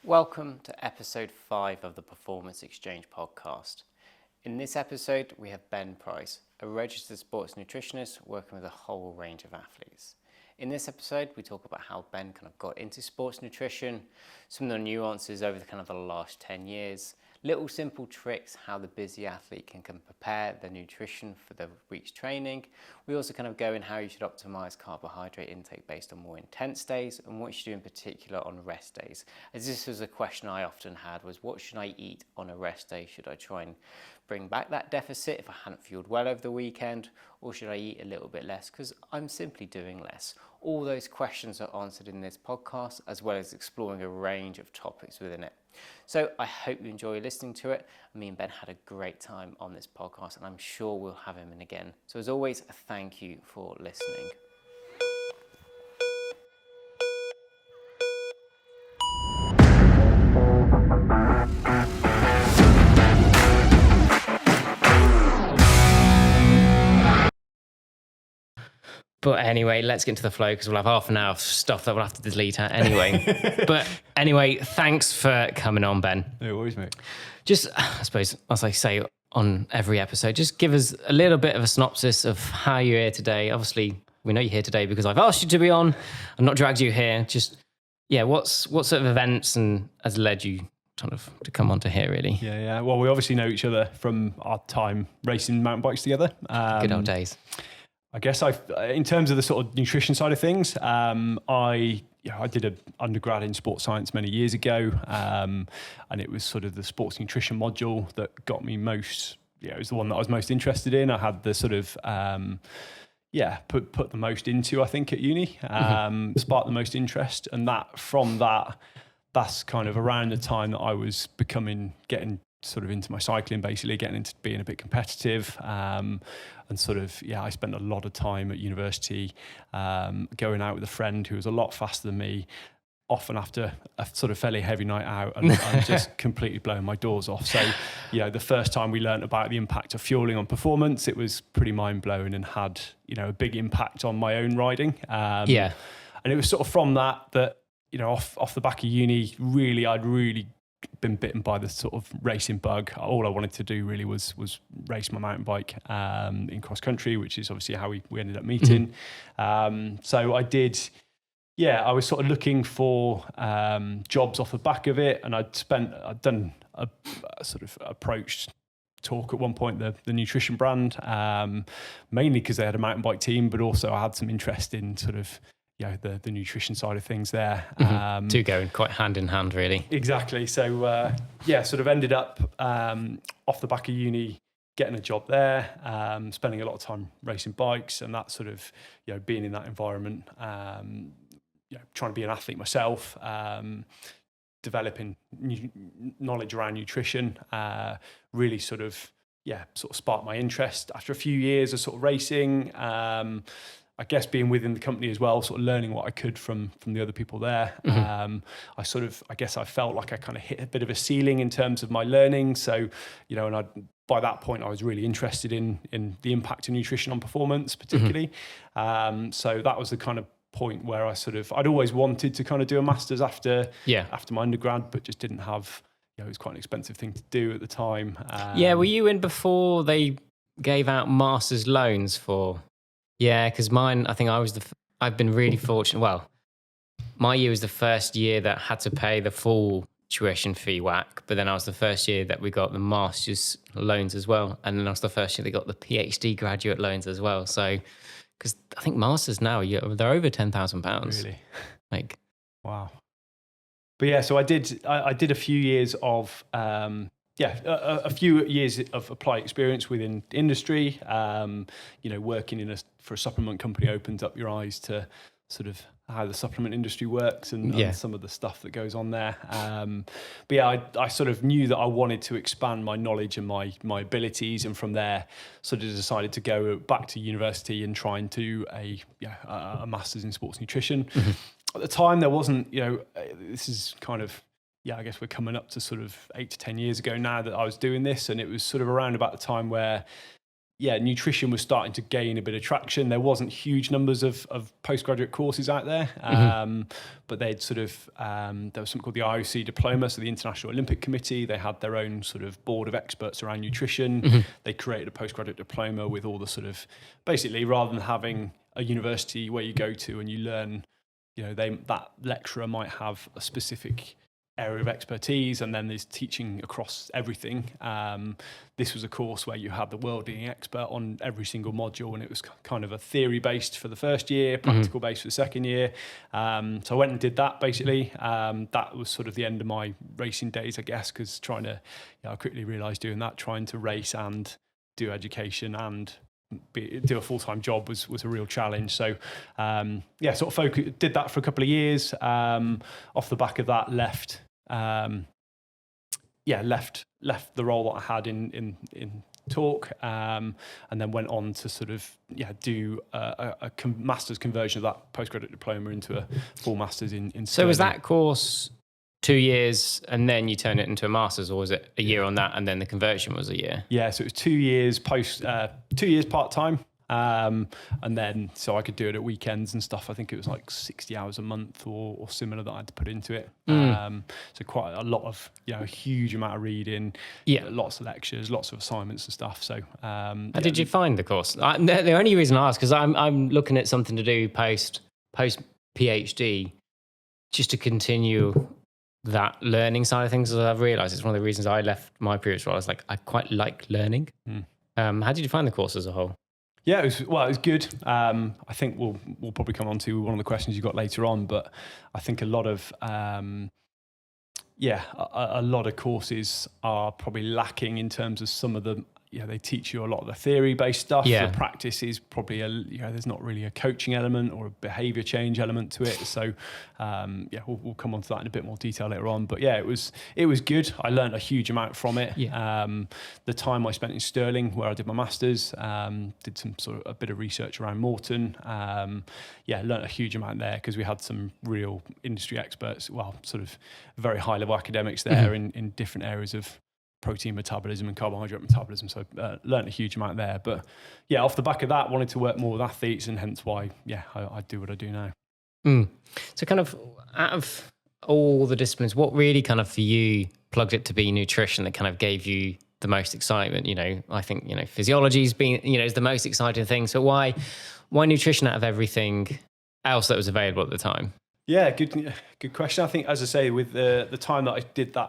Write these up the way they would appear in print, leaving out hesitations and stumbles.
Welcome to episode 5 of the Performance Exchange podcast. In this episode, we have Ben Price, a registered sports nutritionist working with a whole range of athletes. In this episode, we talk about how Ben kind of got into sports nutrition, some of the nuances over the last 10 years, little simple tricks how the busy athlete can prepare their nutrition for the week's training. We also go in how you should optimize carbohydrate intake based on more intense days and what you should do in particular on rest days. As this was a question I often had was, what should I eat on a rest day? Should I try and bring back that deficit if I hadn't fueled well over the weekend, or should I eat a little bit less because I'm simply doing less? All those questions are answered in this podcast, as well as exploring a range of topics within it. So I hope you enjoy listening to it. Me and Ben had a great time on this podcast, and I'm sure we'll have him in again. So as always, thank you for listening. But anyway, let's get into the flow because we'll have half an hour of stuff that we'll have to delete out anyway. But anyway, thanks for coming on, Ben. No worries, mate. Just, I suppose, as I say on every episode, just give us a little bit of a synopsis of how you're here today. Obviously, we know you're here today because I've asked you to be on and not dragged you here. Just, what sort of events and has led you to come on to here, really? Yeah. Well, we obviously know each other from our time racing mountain bikes together. Good old days. I guess in terms of the sort of nutrition side of things, I did an undergrad in sports science many years ago, and it was sort of the sports nutrition module that got me most. It was the one that I was most interested in. I had the sort of put the most into, I think, at uni, sparked the most interest, and that's kind of around the time that I was getting sort of into my cycling, basically getting into being a bit competitive, and sort of, I spent a lot of time at university going out with a friend who was a lot faster than me, often after a sort of fairly heavy night out, and I'm just completely blowing my doors off. So, the first time we learned about the impact of fueling on performance, it was pretty mind-blowing and had, a big impact on my own riding. And it was sort of from that, off the back of uni, I'd really been bitten by the sort of racing bug. All I wanted to do really was race my mountain bike in cross country, which is obviously how we ended up meeting. So I did, I was sort of looking for jobs off the back of it, and I'd done a sort of approached talk at one point, the nutrition brand, mainly because they had a mountain bike team, but also I had some interest in sort of the nutrition side of things there. Two going quite hand in hand, really. Exactly. So, sort of ended up off the back of uni, getting a job there, spending a lot of time racing bikes, and that sort of, being in that environment, trying to be an athlete myself, developing knowledge around nutrition, really sort of sparked my interest. After a few years of sort of racing, I guess being within the company as well, sort of learning what I could from the other people there. I felt like I kind of hit a bit of a ceiling in terms of my learning. So, by that point, I was really interested in the impact of nutrition on performance, particularly. So that was the kind of point where I'd always wanted to kind of do a master's after my undergrad, but just didn't have, it was quite an expensive thing to do at the time. Were you in before they gave out master's loans for... Yeah, because mine, I think I've been really fortunate. Well, my year was the first year that had to pay the full tuition fee whack, but then I was the first year that we got the master's loans as well. And then I was the first year they got the PhD graduate loans as well. So, because I think masters now, they're over £10,000. Really? Wow. But so I did a few years of... a few years of applied experience within industry. Working for a supplement company opens up your eyes to sort of how the supplement industry works and some of the stuff that goes on there. I sort of knew that I wanted to expand my knowledge and my abilities, and from there sort of decided to go back to university and try and do a master's in sports nutrition. At the time, there wasn't, this is kind of, I guess we're coming up to sort of 8 to 10 years ago now that I was doing this, and it was sort of around about the time where nutrition was starting to gain a bit of traction. There wasn't huge numbers of postgraduate courses out there, but they'd sort of, there was something called the IOC diploma, so the International Olympic Committee. They had their own sort of board of experts around nutrition. They created a postgraduate diploma with all the sort of, basically, rather than having a university where you go to and you learn, that lecturer might have a specific area of expertise and then there's teaching across everything. This was a course where you had the world-leading expert on every single module, and it was kind of a theory-based for the first year, practical-based for the second year. So I went and did that, basically. That was sort of the end of my racing days, I guess, because I quickly realised doing that, trying to race and do education and do a full-time job was a real challenge. So sort of did that for a couple of years. Off the back of that, left the role that I had in talk, and then went on to sort of do a master's conversion of that postgraduate diploma into a full master's in So was that course 2 years and then you turn it into a master's, or was it a year on that and then the conversion was a year? Yeah, so it was 2 years 2 years part-time. And then, so I could do it at weekends and stuff. I think it was like 60 hours a month or similar that I had to put into it. So quite a lot of, a huge amount of reading, lots of lectures, lots of assignments and stuff. So, how did you find the course? The only reason I ask, because I'm looking at something to do post PhD, just to continue that learning side of things. As I've realised, it's one of the reasons I left my previous role. I was like, I quite like learning. How did you find the course as a whole? Yeah, it was good. I think we'll probably come on to one of the questions you got later on, but I think a lot of courses are probably lacking in terms of some of the, they teach you a lot of the theory-based stuff. The practice is probably there's not really a coaching element or a behaviour change element to it. So we'll come on to that in a bit more detail later on. But it was good. I learned a huge amount from it. The time I spent in Stirling, where I did my masters, did some sort of a bit of research around Moreton. Learned a huge amount there because we had some real industry experts, sort of very high level academics there in different areas of protein metabolism and carbohydrate metabolism. So learned a huge amount there. But off the back of that, wanted to work more with athletes, and hence why I do what I do now. So kind of out of all the disciplines, what really kind of for you plugged it to be nutrition that kind of gave you the most excitement? I think physiology's been is the most exciting thing. So why nutrition out of everything else that was available at the time? Yeah, good question. I think, as I say, with the time that I did that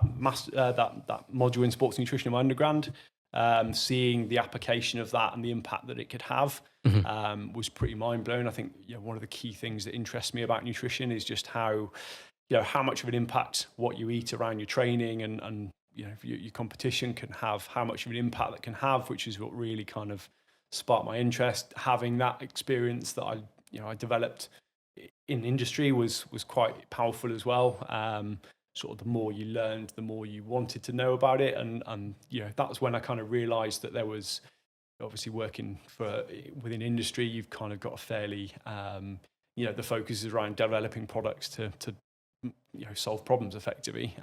that module in sports nutrition in my undergrad, seeing the application of that and the impact that it could have was pretty mind blowing. I think one of the key things that interests me about nutrition is just how much of an impact what you eat around your training and your competition can have, how much of an impact that can have, which is what really kind of sparked my interest. Having that experience that I developed in industry was quite powerful as well. Sort of the more you learned, the more you wanted to know about it, and that was when I kind of realised that there was obviously working within industry. You've kind of got a fairly the focus is around developing products to solve problems effectively.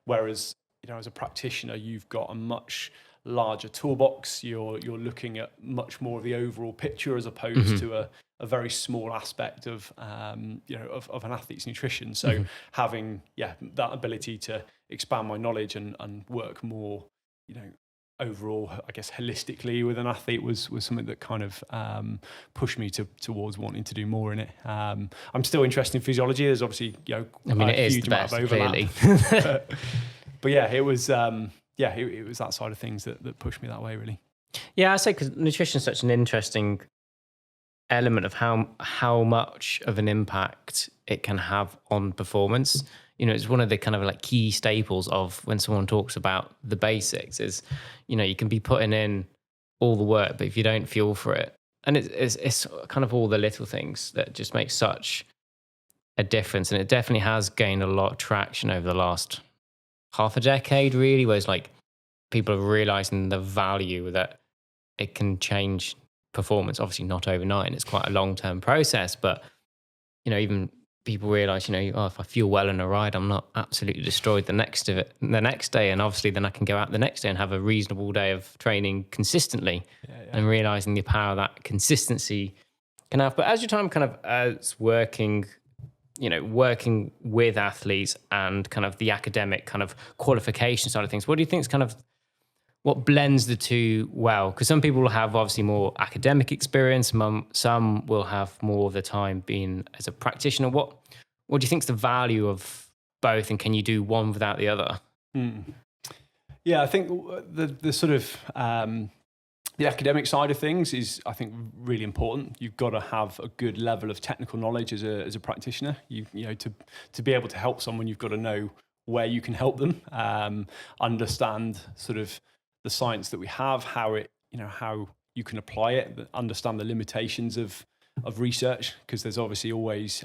Whereas as a practitioner, you've got a much larger toolbox. You're looking at much more of the overall picture as opposed to a very small aspect of of an athlete's nutrition. So having that ability to expand my knowledge and work more overall, I guess, holistically with an athlete was something that kind of pushed me towards wanting to do more in it. I'm still interested in physiology. There's obviously it huge amount of overlap. But it was it was that side of things that pushed me that way, really. Yeah, I say because nutrition is such an interesting element of how much of an impact it can have on performance. It's one of the kind of like key staples of when someone talks about the basics is, you can be putting in all the work, but if you don't fuel for it, and it's kind of all the little things that just make such a difference. And it definitely has gained a lot of traction over the last half a decade, really, where it's like people are realizing the value that it can change performance. Obviously not overnight, and it's quite a long-term process, but even people realize, if I feel well in a ride, I'm not absolutely destroyed the next day. And obviously then I can go out the next day and have a reasonable day of training consistently, and realizing the power that consistency can have. But as your time kind of as working with athletes and kind of the academic kind of qualification side of things, what do you think is kind of what blends the two well? Because some people will have obviously more academic experience, some will have more of the time being as a practitioner. What do you think is the value of both, and can you do one without the other? Yeah, I think the sort of the academic side of things is, I think, really important. You've got to have a good level of technical knowledge as a practitioner. You know, to be able to help someone, you've got to know where you can help them, understand sort of the science that we have, how you can apply it, understand the limitations of research, because there's obviously always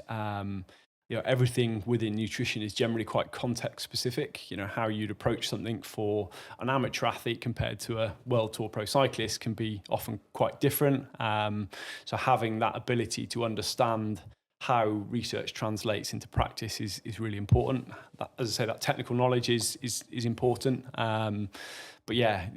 everything within nutrition is generally quite context specific. How you'd approach something for an amateur athlete compared to a world tour pro cyclist can be often quite different. So having that ability to understand how research translates into practice is really important. As I say, that technical knowledge is important. But yeah,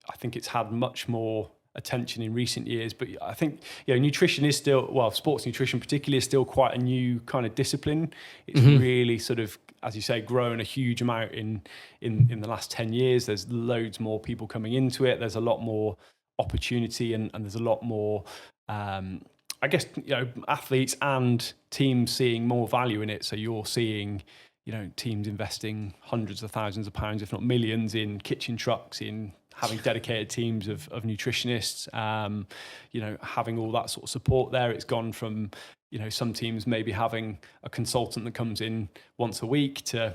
I think it's had much more attention in recent years. But I think nutrition is still, sports nutrition particularly, is still quite a new kind of discipline. It's really sort of, as you say, grown a huge amount in the last 10 years. There's loads more people coming into it. There's a lot more opportunity, and there's a lot more I guess athletes and teams seeing more value in it. So you're seeing teams investing hundreds of thousands of pounds, if not millions, in kitchen trucks, in having dedicated teams of nutritionists, having all that sort of support there. It's gone from, some teams maybe having a consultant that comes in once a week to,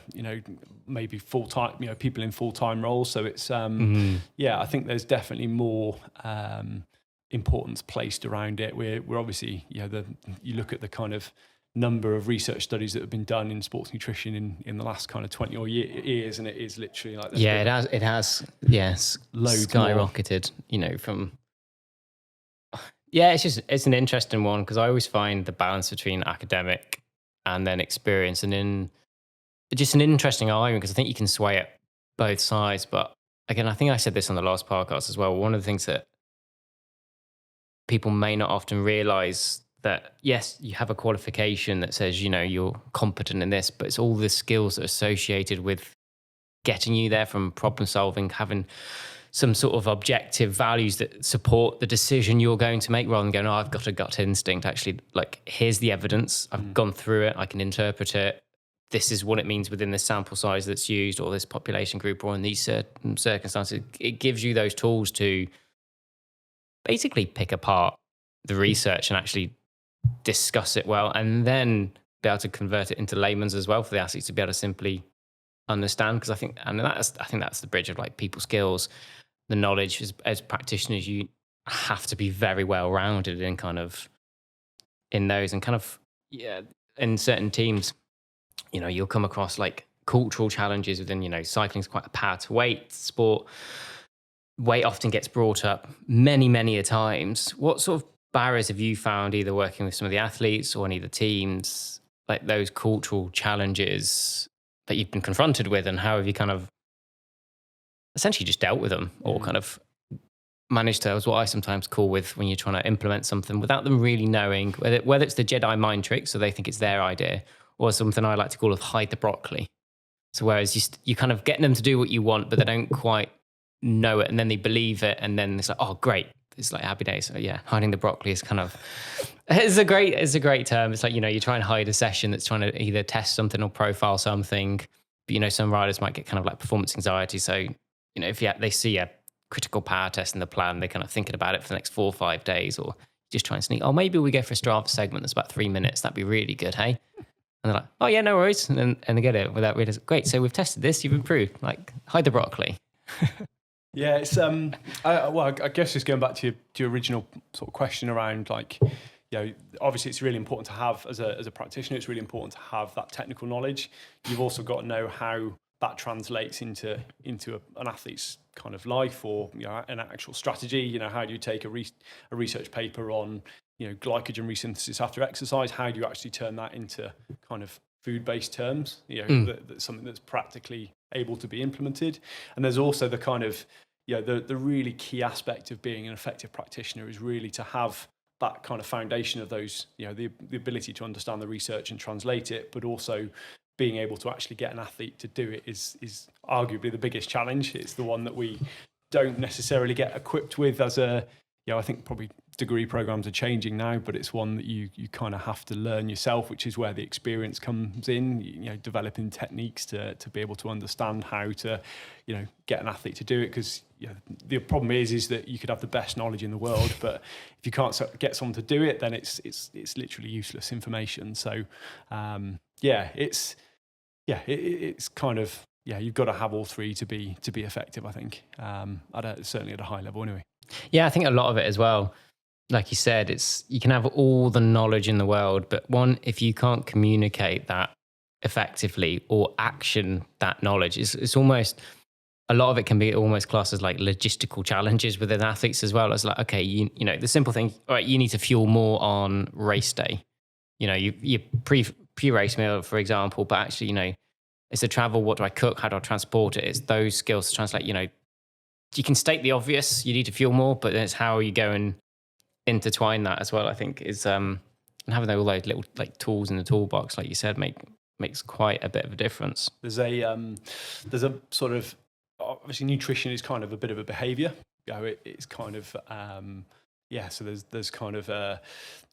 maybe full-time, people in full-time roles. So it's, I think there's definitely more importance placed around it. We're obviously, you look at the kind of number of research studies that have been done in sports nutrition in the last kind of 20 or years, and it is literally like this. Yeah, it has yes, loads skyrocketed from it's an interesting one, because I always find the balance between academic and then experience, and in just an interesting argument, because I think you can sway it both sides. But again, I think I said this on the last podcast as well, one of the things that people may not often realize, that yes, you have a qualification that says, you're competent in this, but it's all the skills that are associated with getting you there, from problem solving, having some sort of objective values that support the decision you're going to make, rather than going, I've got a gut instinct. Actually, like, here's the evidence. I've gone through it. I can interpret it. This is what it means within this sample size that's used, or this population group, or in these certain circumstances. It gives you those tools to basically pick apart the research and actually discuss it well, and then be able to convert it into layman's as well, for the athletes to be able to simply understand. Because I think that's the bridge of like people skills, the knowledge. As practitioners, you have to be very well rounded in those, and kind of in certain teams, you'll come across like cultural challenges within, cycling's quite a power to weight sport. Weight often gets brought up many a times. What sort of barriers have you found, either working with some of the athletes or any of the teams, like those cultural challenges that you've been confronted with, and how have you kind of essentially just dealt with them, or kind of managed to, as what I sometimes call, with when you're trying to implement something without them really knowing, whether it's the Jedi mind trick, so they think it's their idea, or something I like to call hide the broccoli. So whereas you kind of getting them to do what you want, but they don't quite know it, and then they believe it, and then it's like, oh great, it's like happy days. So yeah, hiding the broccoli is kind of, it's a great term. It's like, you try and hide a session that's trying to either test something or profile something, but some riders might get kind of like performance anxiety. So, if they see a critical power test in the plan, they're kind of thinking about it for the next 4 or 5 days, or just try and sneak, oh, maybe we go for a Strava segment that's about 3 minutes. That'd be really good, hey? And they're like, oh yeah, no worries. And they get it without realizing, great, so we've tested this, you've improved. Like, hide the broccoli. Yeah, it's I guess just going back to your original sort of question around, like, obviously it's really important to have, as a practitioner, it's really important to have that technical knowledge. You've also got to know how that translates into an athlete's kind of life, or an actual strategy. How do you take a research paper on glycogen resynthesis after exercise. How do you actually turn that into kind of food-based terms? That's something that's practically able to be implemented. And there's also the kind of, the really key aspect of being an effective practitioner is really to have that kind of foundation of those, the ability to understand the research and translate it, but also being able to actually get an athlete to do it is arguably the biggest challenge. It's the one that we don't necessarily get equipped with as a, I think probably degree programs are changing now, but it's one that you kind of have to learn yourself, which is where the experience comes in, developing techniques to be able to understand how to, get an athlete to do it. Because the problem is that you could have the best knowledge in the world, but if you can't get someone to do it, then it's literally useless information. So it's kind of, you've got to have all three to be effective, I think, certainly at a high level anyway. Yeah, I think a lot of it as well, like you said, you can have all the knowledge in the world, but if you can't communicate that effectively or action that knowledge, it's almost, a lot of it can be almost classed as like logistical challenges within athletes as well. It's like, okay, the simple thing, all right, you need to fuel more on race day. You pre-race meal, for example, but actually, it's the travel, what do I cook, how do I transport it? It's those skills to translate, you can state the obvious, you need to fuel more, but then it's how you go and intertwine that as well, I think, is and having all those little like tools in the toolbox, like you said, makes quite a bit of a difference. There's a sort of, obviously nutrition is kind of a bit of a behavior. It's kind of so there's kind of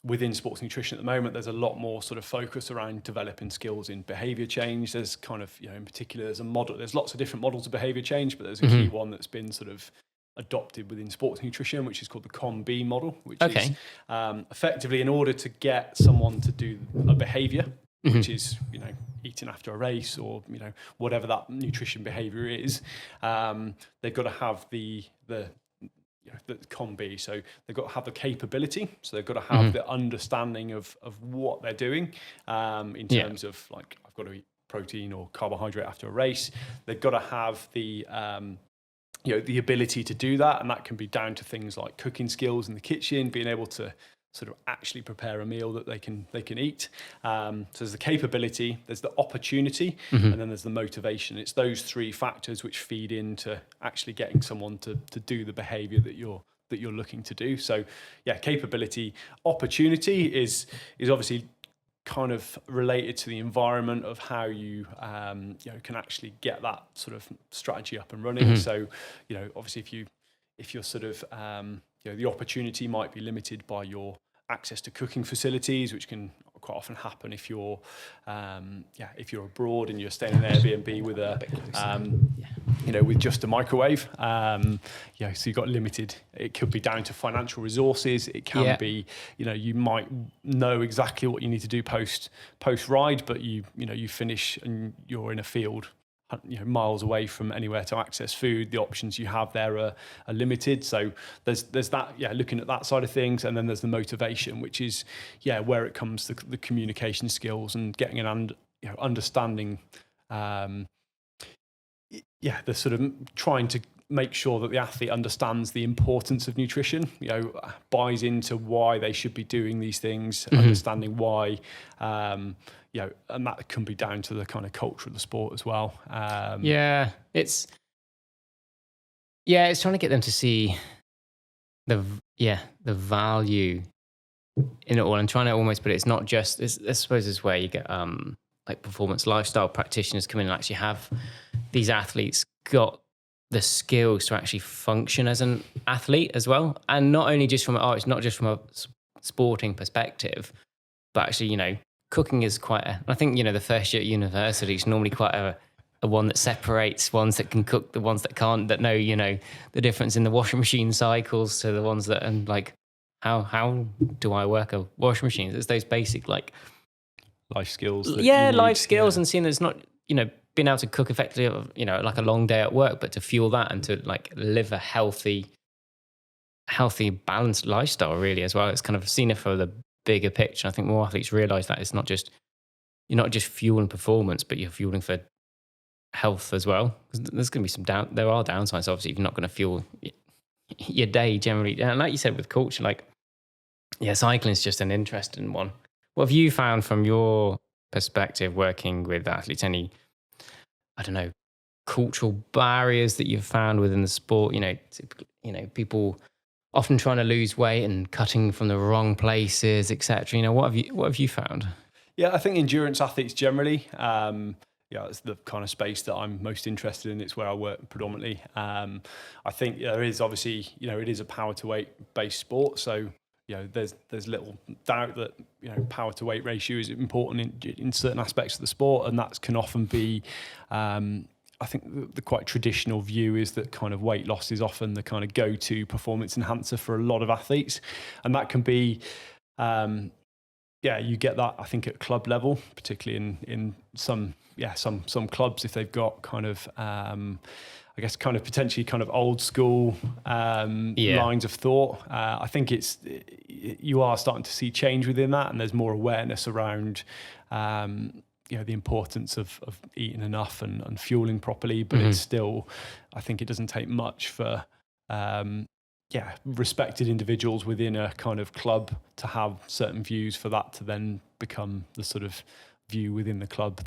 within sports nutrition at the moment, there's a lot more sort of focus around developing skills in behavior change. There's kind of, in particular, there's lots of different models of behavior change, but there's a key one that's been sort of adopted within sports nutrition, which is called the COM-B model, which is effectively, in order to get someone to do a behavior, which is, eating after a race or, whatever that nutrition behavior is, they've got to have the COM-B. So they've got to have the capability. So they've got to have the understanding of what they're doing in terms of, like, I've got to eat protein or carbohydrate after a race. They've got to have the the ability to do that, and that can be down to things like cooking skills in the kitchen, being able to sort of actually prepare a meal that they can eat. So there's the capability, there's the opportunity, and then there's the motivation. It's those three factors which feed into actually getting someone to do the behavior that you're looking to do. So capability, opportunity is obviously kind of related to the environment of how you can actually get that sort of strategy up and running. So obviously if you're sort of the opportunity might be limited by your access to cooking facilities, which can quite often happen if you're abroad and you're staying in an Airbnb with with just a microwave. So you've got limited. It could be down to financial resources. It can be, you might know exactly what you need to do post ride, but you finish and you're in a field miles away from anywhere to access food. The options you have there are limited. So there's that, looking at that side of things. And then there's the motivation, which is, where it comes to the communication skills and getting an understanding, the sort of trying to make sure that the athlete understands the importance of nutrition, buys into why they should be doing these things, understanding why, and that can be down to the kind of culture of the sport as well. It's trying to get them to see the value in it all, and trying to almost put it, it's not just, I suppose is where you get like performance lifestyle practitioners come in and actually have these athletes got the skills to actually function as an athlete as well. And not only just it's not just from a sporting perspective, but actually, cooking is I think, the first year at university is normally quite a one that separates ones that can cook, the ones that can't, that know, the difference in the washing machine cycles to the ones that, and like, how do I work a washing machine? It's those basic, like, life skills. Life skills, and seeing that it's not, being able to cook effectively, like a long day at work, but to fuel that and to like live a healthy, balanced lifestyle really as well. It's kind of seen it for the bigger picture. I think more athletes realize that it's not just, you're not just fueling performance, but you're fueling for health as well. There's going to be there are downsides, obviously, if you're not going to fuel your day generally. And like you said with culture, like Yeah, cycling is just an interesting one. What have you found from your perspective working with athletes? Any, I don't know, cultural barriers that you've found within the sport? People often trying to lose weight and cutting from the wrong places, etc. What have you found? Yeah, I think endurance athletes generally, it's the kind of space that I'm most interested in. It's where I work predominantly. I think there is obviously, it is a power to weight based sport. So, there's little doubt that, power to weight ratio is important in certain aspects of the sport. And that can often be, I think the quite traditional view is that kind of weight loss is often the kind of go-to performance enhancer for a lot of athletes. And that can be, you get that, I think, at club level, particularly in some clubs, if they've got kind of, I guess, kind of potentially kind of old school lines of thought. I think you are starting to see change within that, and there's more awareness around, the importance of eating enough and fueling properly. But it's still, I think it doesn't take much for, respected individuals within a kind of club to have certain views for that to then become the sort of view within the club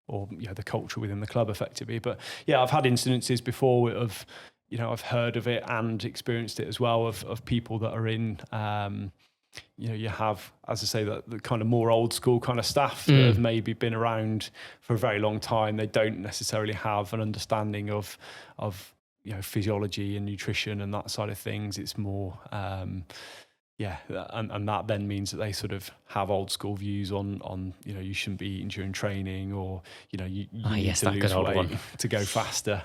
or the culture within the club effectively. But yeah, I've had incidences before of, I've heard of it and experienced it as well of people that are in, you have, as I say, the kind of more old school kind of staff that have maybe been around for a very long time. They don't necessarily have an understanding of physiology and nutrition and that side of things. It's more, and that then means that they sort of have old school views on you shouldn't be eating during training, or you need to lose weight to go faster.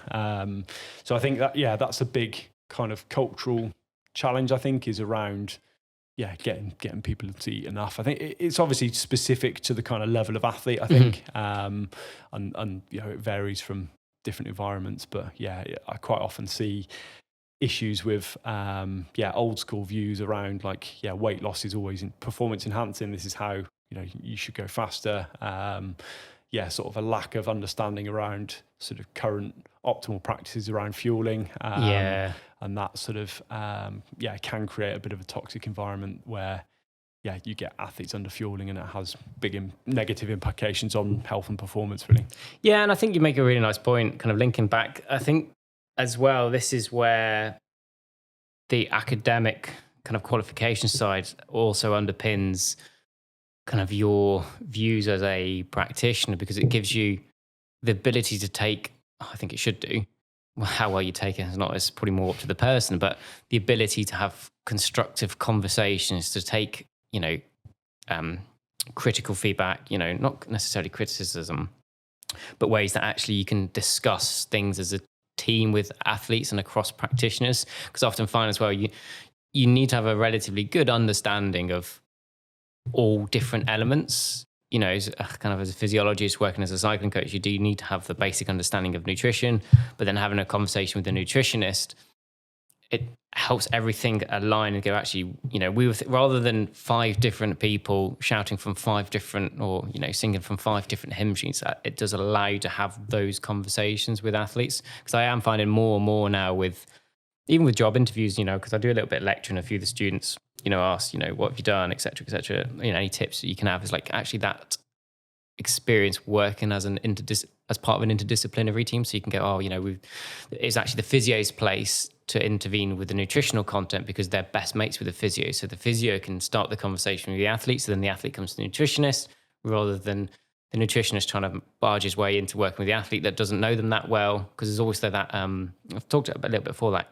So I think that's a big kind of cultural challenge. I think is around getting people to eat enough. I think it's obviously specific to the kind of level of athlete. I think, and it varies from different environments, but I quite often see issues with old school views around weight loss is always performance enhancing. This is how you should go faster. Sort of a lack of understanding around sort of current optimal practices around fueling. And that sort of can create a bit of a toxic environment where you get athletes under fueling, and it has big negative implications on health and performance, really. Yeah, and I think you make a really nice point, kind of linking back. I think as well, this is where the academic kind of qualification side also underpins kind of your views as a practitioner, because it gives you the ability to take, I think it should do, how well you take it is not, it's probably more up to the person, but the ability to have constructive conversations, to take critical feedback, not necessarily criticism, but ways that actually you can discuss things as a team with athletes and across practitioners. Because I often find as well, you need to have a relatively good understanding of all different elements. As a physiologist working as a cycling coach, you do need to have the basic understanding of nutrition, but then having a conversation with a nutritionist, it helps everything align and go, actually, rather than 5 different people shouting from 5 different, or, singing from 5 different hymn sheets, it does allow you to have those conversations with athletes. Because I am finding more and more now even with job interviews, because I do a little bit of lecturing, a few of the students, ask, what have you done, et cetera, et cetera. Any tips that you can have is actually that experience working as as part of an interdisciplinary team. So you can go, it's actually the physio's place to intervene with the nutritional content, because they're best mates with the physio. So the physio can start the conversation with the athlete. So then the athlete comes to the nutritionist, rather than the nutritionist trying to barge his way into working with the athlete that doesn't know them that well. Because there's always that, I've talked about a little bit before, that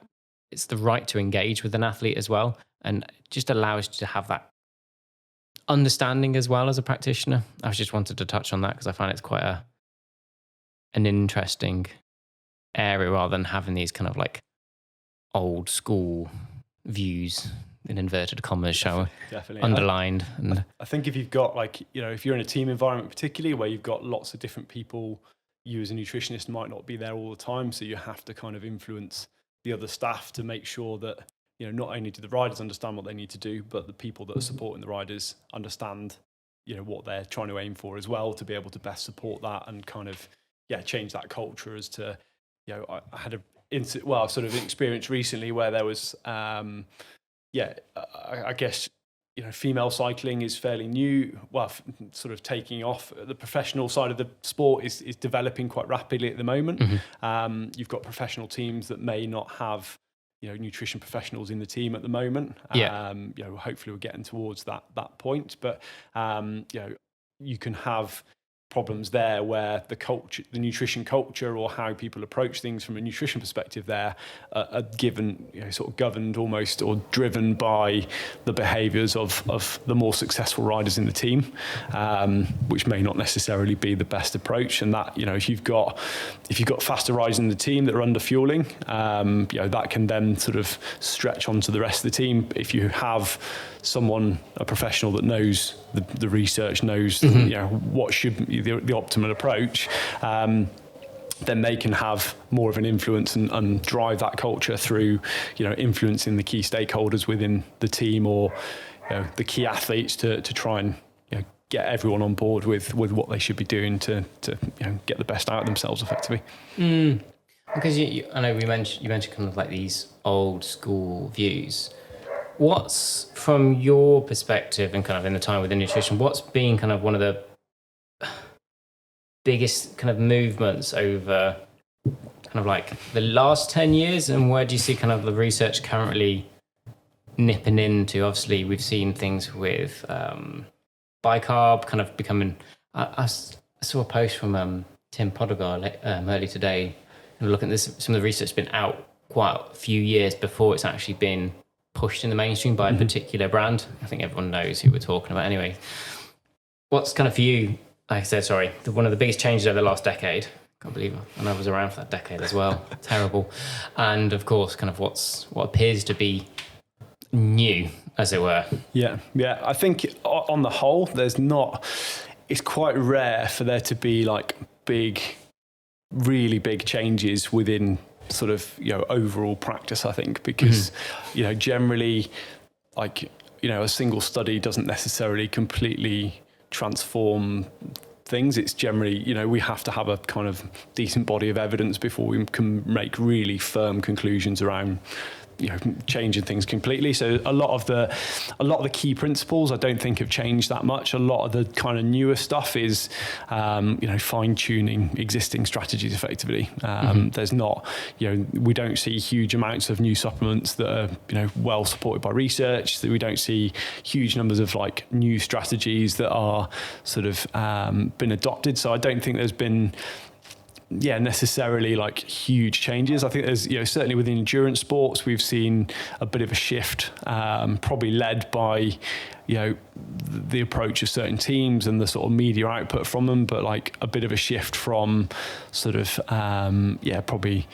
it's the right to engage with an athlete as well. And it just allows you to have that understanding as well as a practitioner. I just wanted to touch on that because I find it's quite an interesting area, rather than having these kind of old school views in inverted commas, definitely underlined. And I think if you've got if you're in a team environment, particularly where you've got lots of different people, you as a nutritionist might not be there all the time, so you have to kind of influence the other staff to make sure that not only do the riders understand what they need to do, but the people that are supporting the riders understand what they're trying to aim for as well, to be able to best support that and kind of change that culture. As to I had sort of an experience recently where there was I guess female cycling is fairly new. Well, sort of taking off. The professional side of the sport is developing quite rapidly at the moment. You've got professional teams that may not have, nutrition professionals in the team at the moment. Hopefully we're getting towards that point. But, you can have problems there where the nutrition culture, or how people approach things from a nutrition perspective there are given, sort of governed almost, or driven by the behaviours of the more successful riders in the team, which may not necessarily be the best approach. And that, if you've got faster riders in the team that are under fueling, that can then sort of stretch onto the rest of the team. If you have a professional that knows the research, knows what should be the optimal approach, then they can have more of an influence and drive that culture through, influencing the key stakeholders within the team, or the key athletes to try and get everyone on board with what they should be doing to get the best out of themselves effectively. Because I know you mentioned kind of like these old school views. What's, from your perspective and kind of in the time within nutrition, what's been kind of one of the biggest kind of movements over kind of like the last 10 years, and where do you see kind of the research currently nipping into? Obviously, we've seen things with bicarb kind of becoming... I saw a post from Tim Podegar early today, and looking at this, some of the research has been out quite a few years before it's actually been pushed in the mainstream by a particular brand. I think everyone knows who we're talking about anyway. What's kind of for you, like I said, one of the biggest changes over the last decade? Can't believe it. And I was around for that decade as well. Terrible. And of course, kind of what appears to be new, as it were. Yeah. I think on the whole, it's quite rare for there to be like really big changes within sort of overall practice, I think, because generally, like, a single study doesn't necessarily completely transform things. It's generally, we have to have a kind of decent body of evidence before we can make really firm conclusions around changing things completely. So a lot of the key principles I don't think have changed that much. A lot of the kind of newer stuff is fine tuning existing strategies effectively. There's not, we don't see huge amounts of new supplements that are well supported by research. We don't see huge numbers of like new strategies that are sort of been adopted. So I don't think there's been necessarily like huge changes. I think there's, certainly within endurance sports, we've seen a bit of a shift, probably led by, the approach of certain teams and the sort of media output from them, but like a bit of a shift from sort of, probably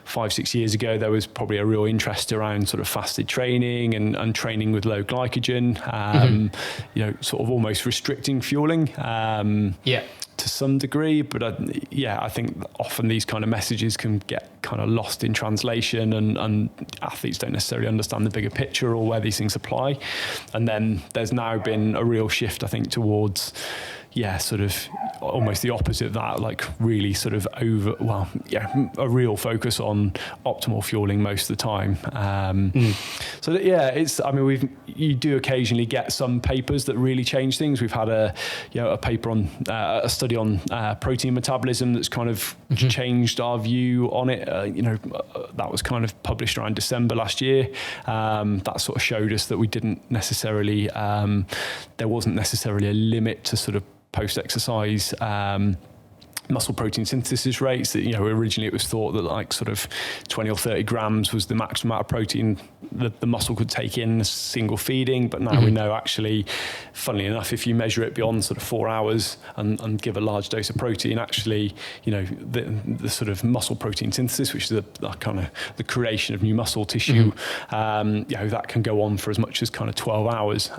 5-6 years ago, there was probably a real interest around sort of fasted training and training with low glycogen, sort of almost restricting fueling. To some degree, but I think often these kind of messages can get kind of lost in translation, and athletes don't necessarily understand the bigger picture or where these things apply. And then there's now been a real shift, I think, towards sort of almost the opposite of that, like really sort of a real focus on optimal fueling most of the time. So it's, I mean, you do occasionally get some papers that really change things. We've had a paper on a study on protein metabolism that's kind of changed our view on it. That was kind of published around December last year. That sort of showed us that we didn't necessarily, there wasn't necessarily a limit to sort of post-exercise muscle protein synthesis rates. That originally it was thought that like sort of 20 or 30 grams was the maximum amount of protein that the muscle could take in a single feeding, but now we know actually, funnily enough, if you measure it beyond sort of 4 hours and give a large dose of protein, actually the sort of muscle protein synthesis, which is the kind of the creation of new muscle tissue, that can go on for as much as kind of 12 hours.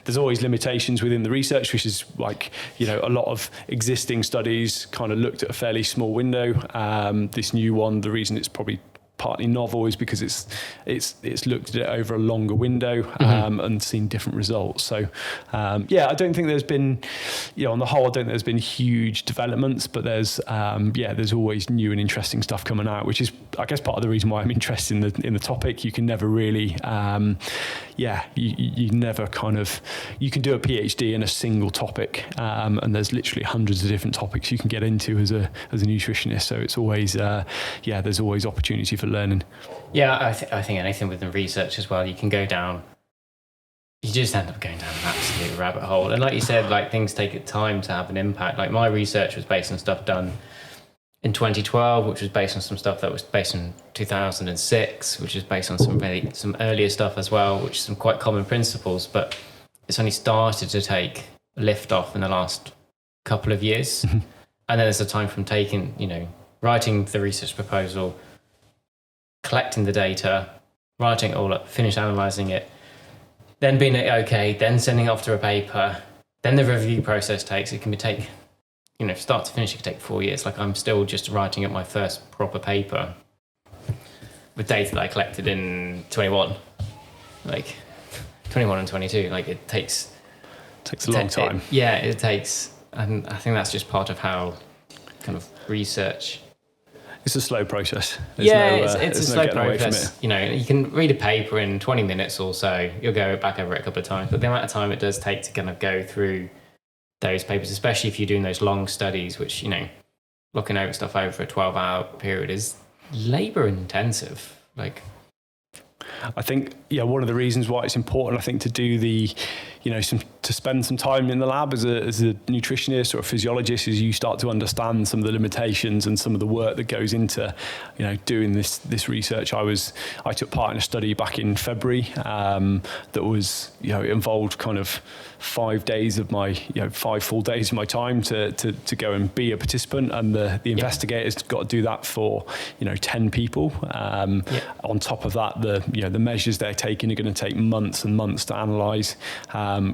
There's always limitations within the research, which is like a lot of existing studies kind of looked at a fairly small window. This new one, the reason it's probably partly novel is because it's looked at it over a longer window and seen different results. So I don't think there's been, on the whole, I don't think there's been huge developments, but there's always new and interesting stuff coming out, which is, I guess, part of the reason why I'm interested in the topic. You can never really, you never kind of, you can do a PhD in a single topic, and there's literally hundreds of different topics you can get into as a nutritionist. So it's always, there's always opportunity for learning. Yeah, I think anything within research as well, you can go down, you just end up going down an absolute rabbit hole. And like you said, like things take time to have an impact. Like my research was based on stuff done in 2012, which was based on some stuff that was based in 2006, which is based on some earlier stuff as well, which is some quite common principles, but it's only started to take lift off in the last couple of years. And then there's a time from writing the research proposal, collecting the data, writing it all up, finish analysing it, then being okay, then sending it off to a paper, then the review process start to finish, it can take 4 years. Like I'm still just writing up my first proper paper with data that I collected in 21, like 21 and 22. Like it takes a long time. It takes, and I think that's just part of how kind of research. It's a slow process. It's a slow process. You can read a paper in 20 minutes or so. You'll go back over it a couple of times, but the amount of time it does take to kind of go through those papers, especially if you're doing those long studies, which, looking over stuff over a 12-hour period is labor intensive. Like, I think, one of the reasons why it's important, I think, to do to spend some time in the lab as a nutritionist or a physiologist, is you start to understand some of the limitations and some of the work that goes into, doing this research. I took part in a study back in February that was, it involved kind of 5 days of my, 5 full days of my time to go and be a participant, and the investigators got to do that for 10 people. On top of that, the measures they're taking are going to take months and months to analyse.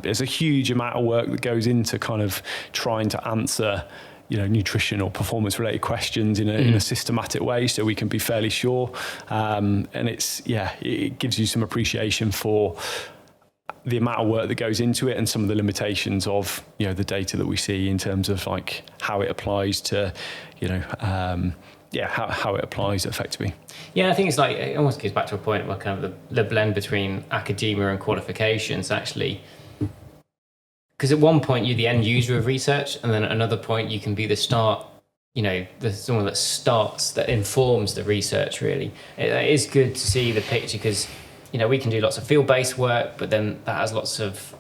There's a huge amount of work that goes into kind of trying to answer nutrition or performance related questions in a systematic way, so we can be fairly sure. And it gives you some appreciation for the amount of work that goes into it and some of the limitations of the data that we see in terms of like how it applies to how it applies effectively. Yeah, I think it's like, it almost goes back to a point where kind of the blend between academia and qualifications, actually. Because at one point you're the end user of research, and then at another point you can be the start, someone that starts, that informs the research, really. It is good to see the picture, because, we can do lots of field-based work, but then that has lots of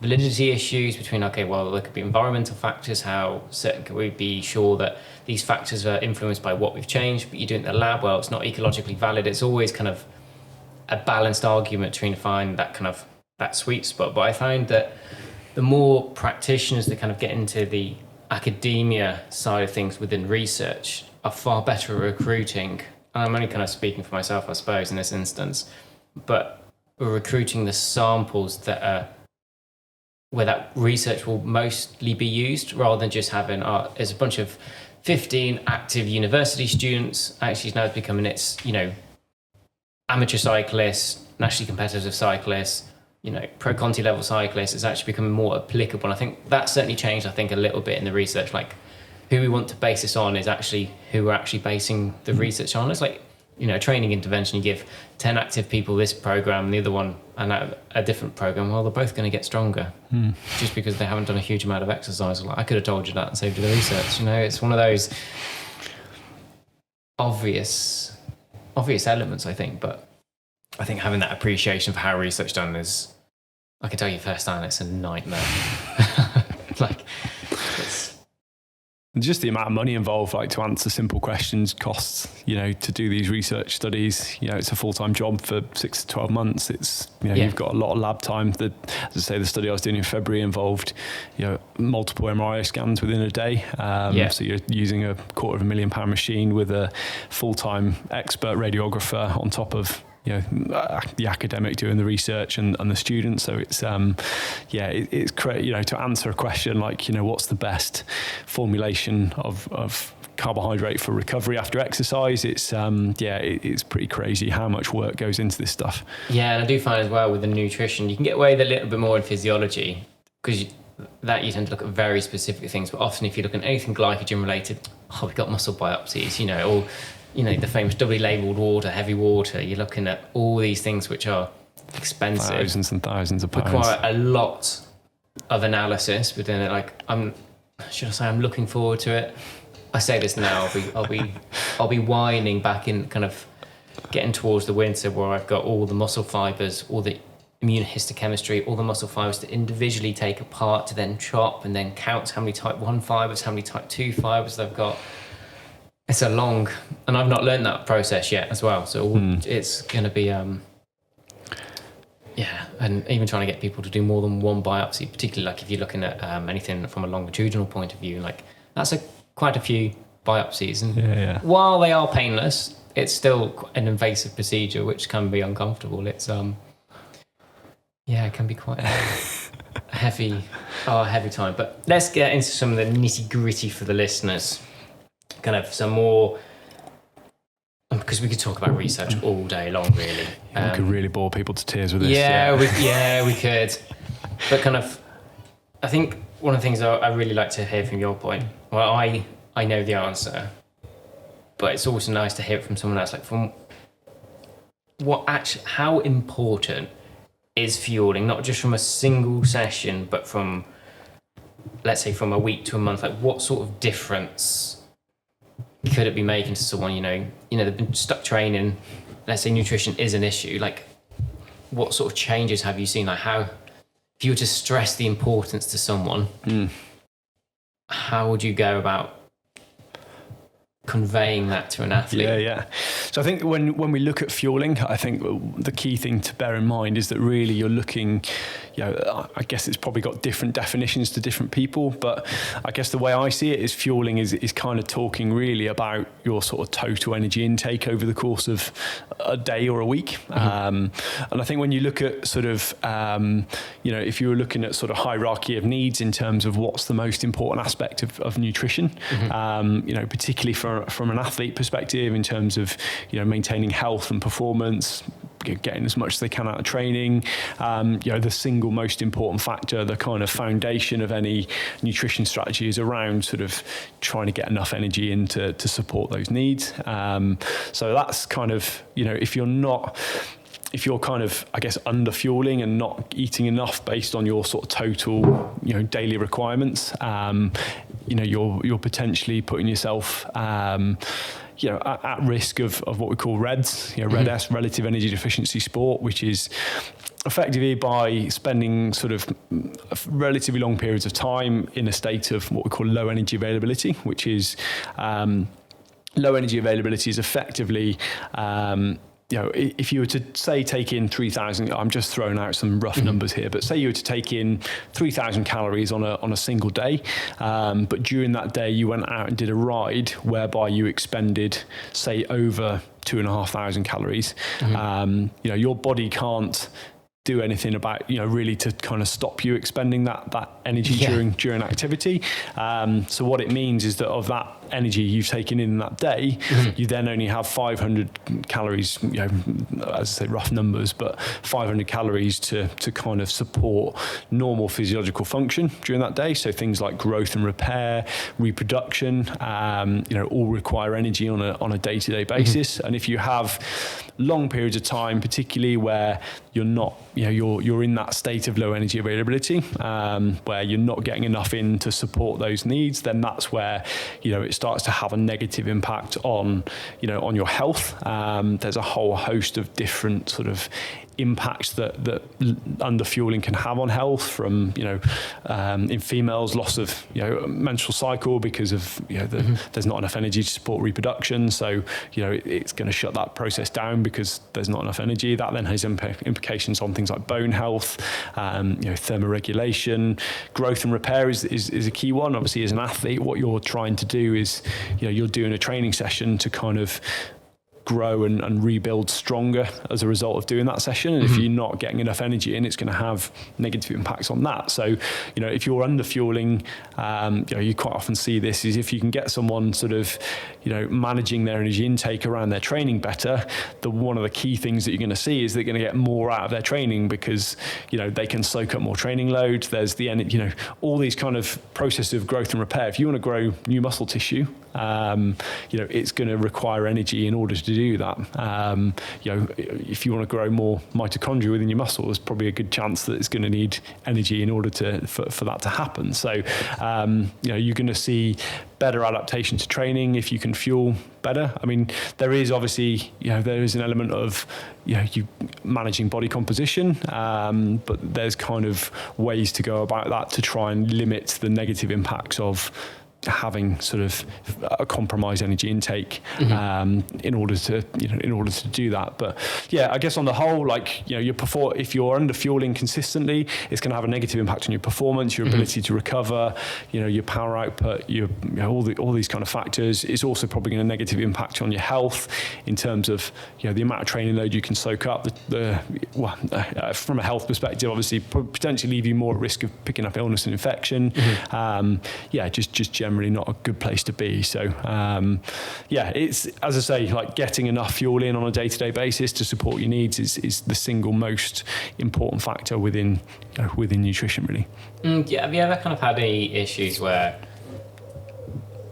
validity issues between, there could be environmental factors, how certain can we be sure that these factors are influenced by what we've changed, but you do it in the lab, it's not ecologically valid. It's always kind of a balanced argument trying to find that sweet spot. But I find that the more practitioners that kind of get into the academia side of things within research are far better at recruiting. And I'm only kind of speaking for myself, I suppose, in this instance, but we're recruiting the samples that are where that research will mostly be used, rather than just having there's a bunch of 15 active university students. Actually now it's becoming amateur cyclists, nationally competitive cyclists, pro Conti level cyclists. Is actually becoming more applicable. And I think that's certainly changed, a little bit in the research. Like, who we want to base this on is actually who we're actually basing the research on. It's like, training intervention, you give 10 active people this program and the other one and a different program, well, they're both going to get stronger just because they haven't done a huge amount of exercise. Like, I could have told you that and saved you the research. It's one of those obvious elements, I think, but I think having that appreciation for how research is done is, I can tell you firsthand, it's a nightmare. And just the amount of money involved, like to answer simple questions, costs, to do these research studies, it's a full-time job for 6 to 12 months. It's, you've got a lot of lab time. As I say, the study I was doing in February involved, multiple MRI scans within a day. So you're using a £250,000 machine with a full-time expert radiographer on top of the academic doing the research and the students. So it's it's great, to answer a question like, what's the best formulation of carbohydrate for recovery after exercise. It's it's pretty crazy how much work goes into this stuff. Yeah, and I do find as well with the nutrition, you can get away with a little bit more in physiology because that you tend to look at very specific things. But often if you look at anything glycogen related, we've got muscle biopsies, or the famous doubly labelled water, heavy water. You're looking at all these things which are expensive, thousands and thousands of pounds, require a lot of analysis within it. Like I'm looking forward to it. I say this now, I'll be whining back in kind of getting towards the winter where I've got all the muscle fibers, all the immunohistochemistry, all the muscle fibers to individually take apart, to then chop and then count how many type 1 fibers, how many type 2 fibers they've got. It's a long, and I've not learned that process yet as well. So it's going to be, and even trying to get people to do more than one biopsy, particularly like if you're looking at anything from a longitudinal point of view, like that's quite a few biopsies. And while they are painless, it's still an invasive procedure, which can be uncomfortable. It's, it can be quite a heavy time. But let's get into some of the nitty gritty for the listeners. Kind of some more, because we could talk about research all day long, really. We could really bore people to tears with this. We could. But kind of, I think one of the things I really like to hear from your point, well, I know the answer, but it's also nice to hear it from someone else. Like from how important is fueling, not just from a single session, but from, let's say, from a week to a month? Like what sort of difference could it be making to someone, they've been stuck training, let's say nutrition is an issue, like what sort of changes have you seen? Like how, if you were to stress the importance to someone, how would you go about conveying that to an athlete? So I think when we look at fueling, I think the key thing to bear in mind is that really you're looking, I guess it's probably got different definitions to different people, but I guess the way I see it is fueling is kind of talking really about your sort of total energy intake over the course of a day or a week. And I think when you look at sort of, if you were looking at sort of hierarchy of needs in terms of what's the most important aspect of nutrition, particularly from an athlete perspective in terms of, maintaining health and performance, getting as much as they can out of training, the single most important factor, the kind of foundation of any nutrition strategy is around sort of trying to get enough energy in to support those needs. So that's kind of, if you're kind of, I guess, under fueling and not eating enough based on your sort of total, daily requirements, you're potentially putting yourself, at risk of what we call REDS, RED-S, relative energy deficiency sport, which is effectively by spending sort of relatively long periods of time in a state of what we call low energy availability, which is low energy availability is effectively if you were to say take in 3,000, I'm just throwing out some rough numbers here, but say you were to take in 3,000 calories on a single day, but during that day you went out and did a ride whereby you expended, say, over 2,500 calories. Your body can't do anything about, really to kind of stop you expending that energy during activity. So what it means is that of that energy you've taken in that day, you then only have 500 calories, as I say, rough numbers, but 500 calories to kind of support normal physiological function during that day. So things like growth and repair, reproduction, all require energy on a day-to-day basis. And if you have long periods of time, particularly where you're not, you're in that state of low energy availability, where you're not getting enough in to support those needs, then that's where, it starts to have a negative impact on your health. There's a whole host of different sort of impacts that underfueling can have on health, from in females, loss of menstrual cycle because of there's not enough energy to support reproduction, so it's going to shut that process down because there's not enough energy. That then has implications on things like bone health, thermoregulation. Growth and repair is a key one. Obviously, as an athlete, what you're trying to do is you're doing a training session to kind of grow and rebuild stronger as a result of doing that session. And if you're not getting enough energy in, it's going to have negative impacts on that. So, if you're under fueling, you quite often see this is if you can get someone sort of, managing their energy intake around their training better, one of the key things that you're going to see is they're going to get more out of their training because, they can soak up more training load. There's the, all these kind of processes of growth and repair. If you want to grow new muscle tissue, it's going to require energy in order to do that. If you want to grow more mitochondria within your muscle, there's probably a good chance that it's going to need energy in order for that to happen. So, you're going to see better adaptation to training if you can fuel better. I mean, there is obviously, there is an element of, you managing body composition, but there's kind of ways to go about that to try and limit the negative impacts of having sort of a compromised energy intake in order to do that. But I guess on the whole, if you're under fueling consistently, it's going to have a negative impact on your performance, your ability to recover, your power output, all these kind of factors. It's also probably going to negative impact on your health in terms of the amount of training load you can soak up. From a health perspective, obviously potentially leave you more at risk of picking up illness and infection. Just generally not a good place to be. So it's, as I say, like getting enough fuel in on a day-to-day basis to support your needs is the single most important factor within nutrition, really. Have you ever kind of had any issues where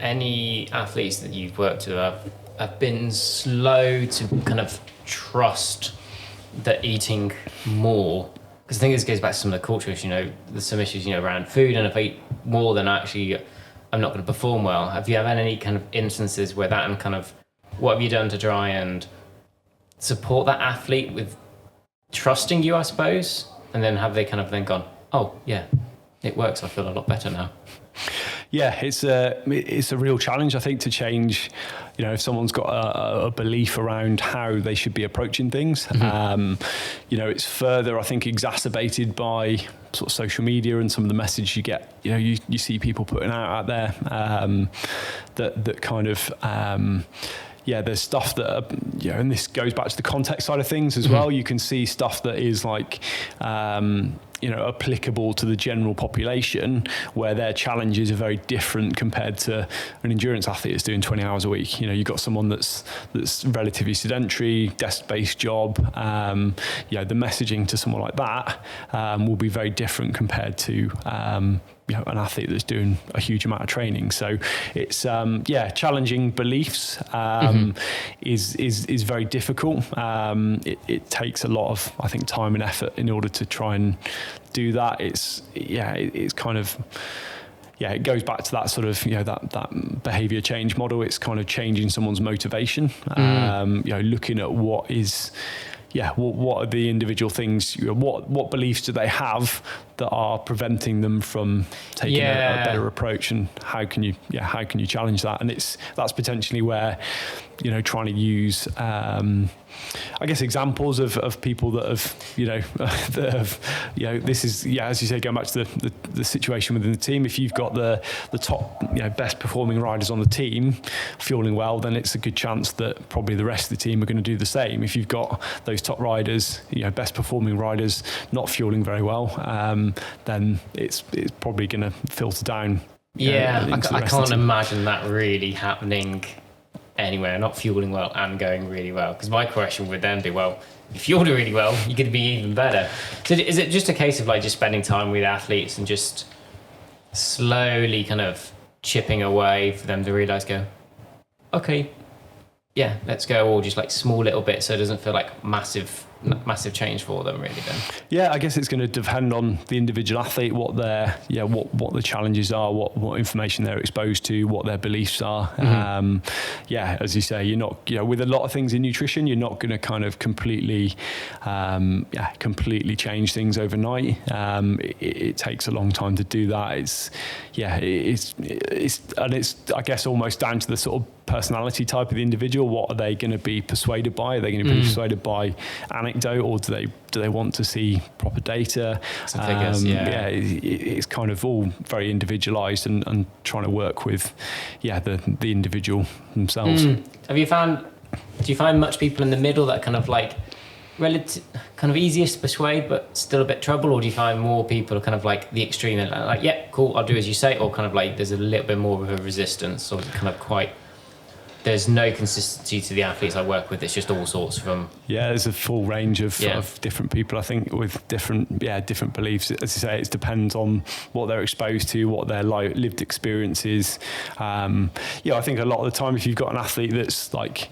any athletes that you've worked with have been slow to kind of trust that eating more? Because I think this goes back to some of the culture issues, there's some issues, around food, and if I eat more than actually I'm not going to perform well. Have you had any kind of instances where that, and kind of what have you done to try and support that athlete with trusting you, I suppose? And then have they kind of then gone, oh yeah, it works, I feel a lot better now? Yeah, it's a real challenge, I think, to change, if someone's got a belief around how they should be approaching things. It's further, I think, exacerbated by sort of social media and some of the message you get. You see people putting out there that kind of there's stuff that and this goes back to the context side of things as well. You can see stuff that is like applicable to the general population, where their challenges are very different compared to an endurance athlete that's doing 20 hours a week. You've got someone that's relatively sedentary, desk-based job. The messaging to someone like that will be very different compared to an athlete that's doing a huge amount of training. So it's challenging beliefs is very difficult. It takes a lot of, I think, time and effort in order to try and do that. It's kind of it goes back to that sort of that behavior change model. It's kind of changing someone's motivation. Looking at what is what are the individual things, what beliefs do they have that are preventing them from taking a better approach, and how can you challenge that? And that's potentially where trying to use I guess examples of people that have this is as you say, going back to the situation within the team. If you've got the top best performing riders on the team fueling well, then it's a good chance that probably the rest of the team are going to do the same. If you've got those top riders, best performing riders not fueling very well, then it's probably going to filter down. I can't imagine that really happening anywhere, not fueling well and going really well. Because my question would then be, well, if you're doing really well, you're going to be even better. So is it just a case of like just spending time with athletes and just slowly kind of chipping away for them to realise, go, okay, yeah, let's go, or just like small little bits so it doesn't feel like massive change for them, really? Then I guess it's going to depend on the individual athlete, what their what the challenges are, what information they're exposed to, what their beliefs are. As you say, you're not with a lot of things in nutrition, you're not going to kind of completely change things overnight. It takes a long time to do that. It's I guess almost down to the sort of personality type of the individual. What are they going to be persuaded by? Are they going to be persuaded by anecdote, or do they want to see proper data? It's kind of all very individualized and trying to work with the individual themselves. Have you found Do you find much people in the middle that kind of like relative, kind of easiest to persuade, but still a bit trouble, or do you find more people are kind of like the extreme and like, yeah, cool, I'll do as you say, or kind of like there's a little bit more of a resistance, or kind of quite, there's no consistency to the athletes I work with, it's just all sorts from... Yeah, there's a full range of different people, I think, with different beliefs. As you say, it depends on what they're exposed to, what their lived experience is. I think a lot of the time, if you've got an athlete that's like,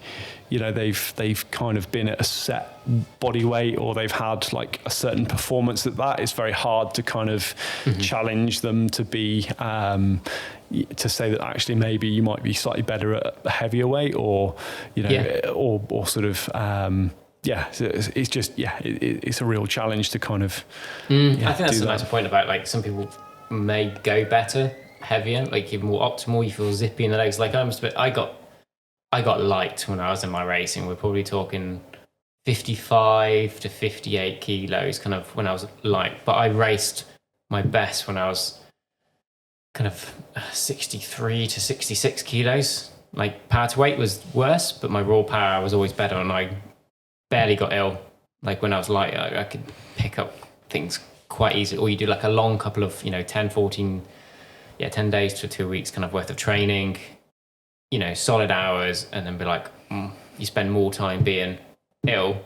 you know, they've kind of been at a set body weight, or they've had like a certain performance at that, it's very hard to kind of challenge them to be... to say that actually maybe you might be slightly better at a heavier weight, or you know, or sort of it's just it's a real challenge to kind of I think that's a nice point about like some people may go better heavier, like you're more optimal, you feel zippy in the legs. Like I got light when I was in my racing. We're probably talking 55 to 58 kilos kind of when I was light, but I raced my best when I was kind of 63 to 66 kilos. Like power to weight was worse, but my raw power was always better, and I barely got ill. Like when I was light, I could pick up things quite easily. Or you do like a long couple of, 10, 14, 10 days to 2 weeks kind of worth of training, solid hours, and then be like, you spend more time being ill,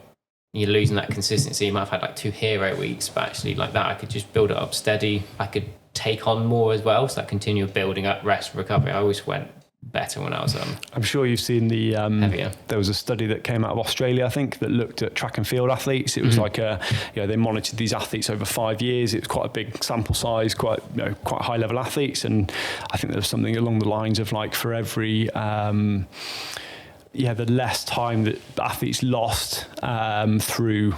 you're losing that consistency. You might have had like 2 hero weeks, but actually like that, I could just build it up steady. I could take on more as well, so that continue building up, rest, recovery. I always went better when I was I'm sure you've seen the heavier. There was a study that came out of Australia, I think, that looked at track and field athletes. It was like they monitored these athletes over 5 years. It was quite a big sample size, quite high level athletes, and I think there was something along the lines of like for every the less time that athletes lost through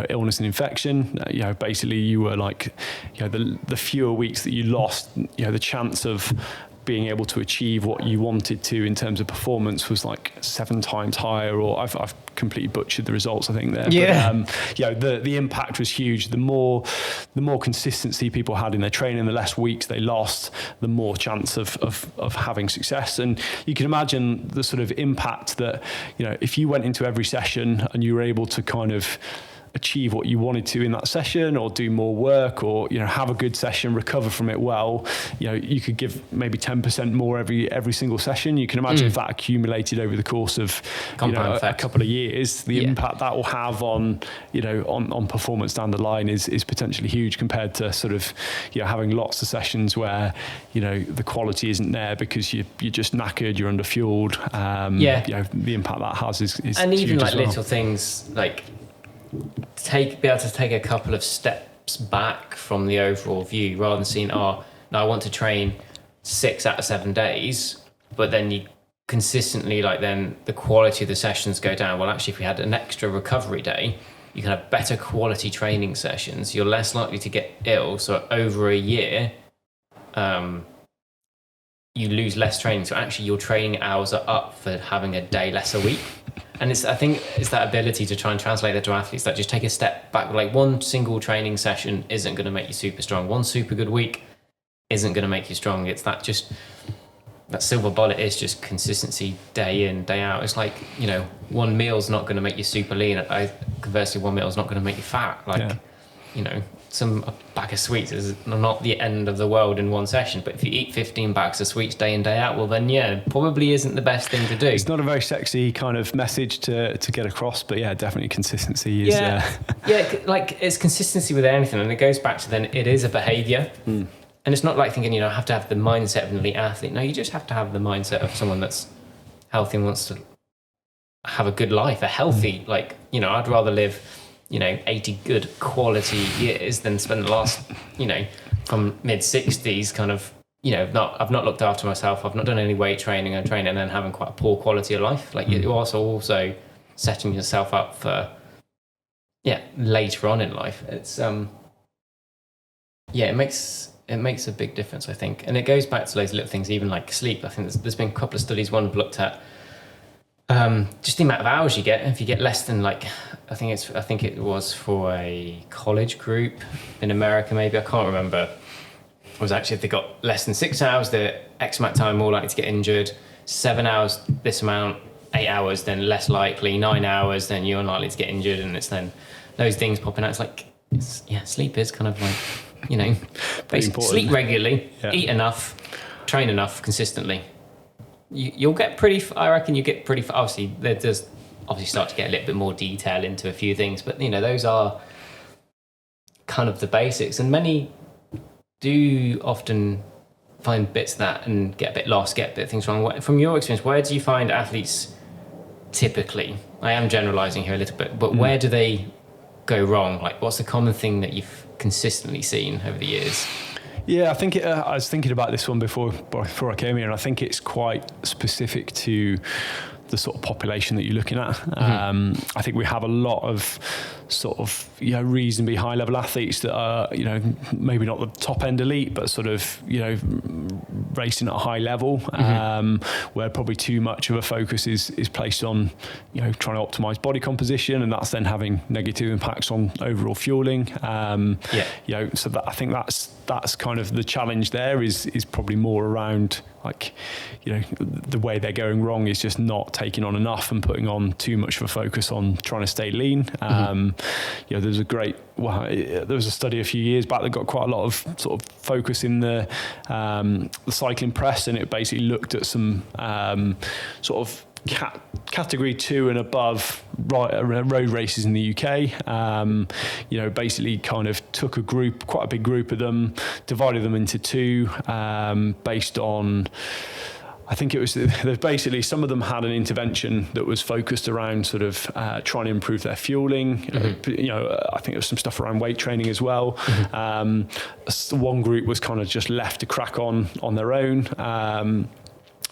illness and infection, basically you were like, the fewer weeks that you lost, the chance of being able to achieve what you wanted to in terms of performance was like 7 times higher, or I've completely butchered the results, I think there. But, the impact was huge. The more consistency people had in their training, the less weeks they lost, the more chance of having success. And you can imagine the sort of impact that, if you went into every session and you were able to kind of achieve what you wanted to in that session, or do more work, or have a good session, recover from it well, you could give maybe 10% more every single session. You can imagine if that accumulated over the course of a couple of years, the impact that will have on on performance down the line is potentially huge, compared to sort of having lots of sessions where the quality isn't there because you're just knackered, you're under fueled. The impact that has is and even huge like as well. little things like be able to take a couple of steps back from the overall view, rather than seeing, now I want to train 6 out of 7 days, but then you consistently, like, then the quality of the sessions go down. Well, actually, if we had an extra recovery day, you can have better quality training sessions. You're less likely to get ill. So over a year, you lose less training. So actually your training hours are up for having a day less a week. And I think it's that ability to try and translate that to athletes, that just take a step back. Like one single training session isn't going to make you super strong. One super good week isn't going to make you strong. It's that silver bullet is just consistency day in, day out. It's like, one meal's not going to make you super lean. Conversely, one meal's not going to make you fat. A bag of sweets is not the end of the world in one session, but if you eat 15 bags of sweets day in, day out, well then probably isn't the best thing to do. It's not a very sexy kind of message to get across, but definitely consistency is like it's consistency with anything, and it goes back to then it is a behavior. And it's not like thinking I have to have the mindset of an elite athlete. No, you just have to have the mindset of someone that's healthy and wants to have a good life, a healthy I'd rather live 80 good quality years than spend the last, from mid-60s kind of, I've not looked after myself, I've not done any weight training and training, and then having quite a poor quality of life. Like you're also setting yourself up for, later on in life. It's, it makes a big difference, I think. And it goes back to those little things, even like sleep. I think there's been a couple of studies, one looked at just the amount of hours you get. If you get less than I think it was for a college group in America, maybe, I can't remember. It was actually, if they got less than 6 hours, they're X amount of time more likely to get injured. 7 hours, this amount. 8 8 hours, then less likely. 9 hours, then you're unlikely to get injured, and it's then those things popping out. It's like, sleep is kind of like, you know, basically sleep regularly, eat enough, train enough consistently. You'll get pretty. I reckon you get pretty. Obviously, there's start to get a little bit more detail into a few things, but you know, those are kind of the basics, and many do often find bits of that and get a bit lost, get a bit of things wrong. From your experience, where do you find athletes typically, I am generalizing here a little bit, but where do they go wrong? Like, what's the common thing that you've consistently seen over the years? Yeah, I think I was thinking about this one before I came here, and I think it's quite specific to the sort of population that you're looking at. I think we have a lot of sort of reasonably high level athletes that are maybe not the top end elite, but sort of racing at a high level, where probably too much of a focus is placed on trying to optimize body composition, and that's then having negative impacts on overall fueling. So that, I think that's kind of the challenge there is probably more around like the way they're going wrong is just not taking on enough and putting on too much of a focus on trying to stay lean. There was a study a few years back that got quite a lot of sort of focus in the cycling press, and it basically looked at some sort of category 2 and above road races in the UK. Basically kind of took quite a big group of them, divided them into two, based on, I think it was basically some of them had an intervention that was focused around sort of trying to improve their fueling. I think there was some stuff around weight training as well. One group was kind of just left to crack on their own.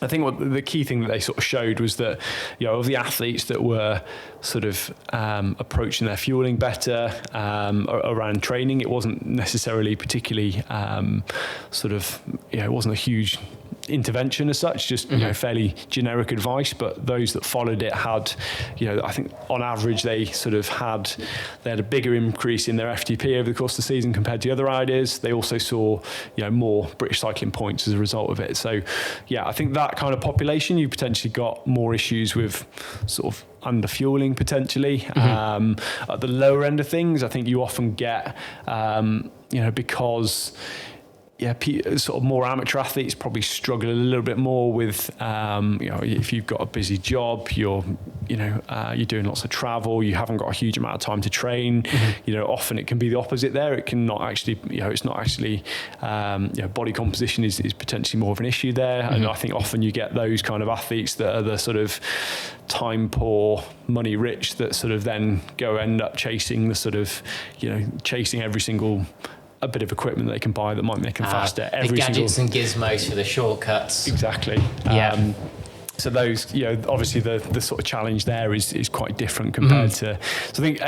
I think what the key thing that they sort of showed was that, of the athletes that were sort of approaching their fueling better around training, it wasn't necessarily particularly it wasn't a huge intervention as such, just fairly generic advice. But those that followed it had, I think on average they had a bigger increase in their FTP over the course of the season compared to the other riders. They also saw more British cycling points as a result of it. So I think that kind of population, you potentially got more issues with sort of under fueling potentially. At the lower end of things, I think you often get because sort of more amateur athletes probably struggle a little bit more with, if you've got a busy job, you're doing lots of travel, you haven't got a huge amount of time to train. Often it can be the opposite there. It can not actually, it's not actually, body composition is potentially more of an issue there. And I think often you get those kind of athletes that are the sort of time poor, money rich, that sort of then end up chasing the sort of, chasing every single a bit of equipment they can buy that might make them faster. The gadgets and gizmos for the shortcuts. Exactly. So those, obviously the sort of challenge there is quite different compared to. So I think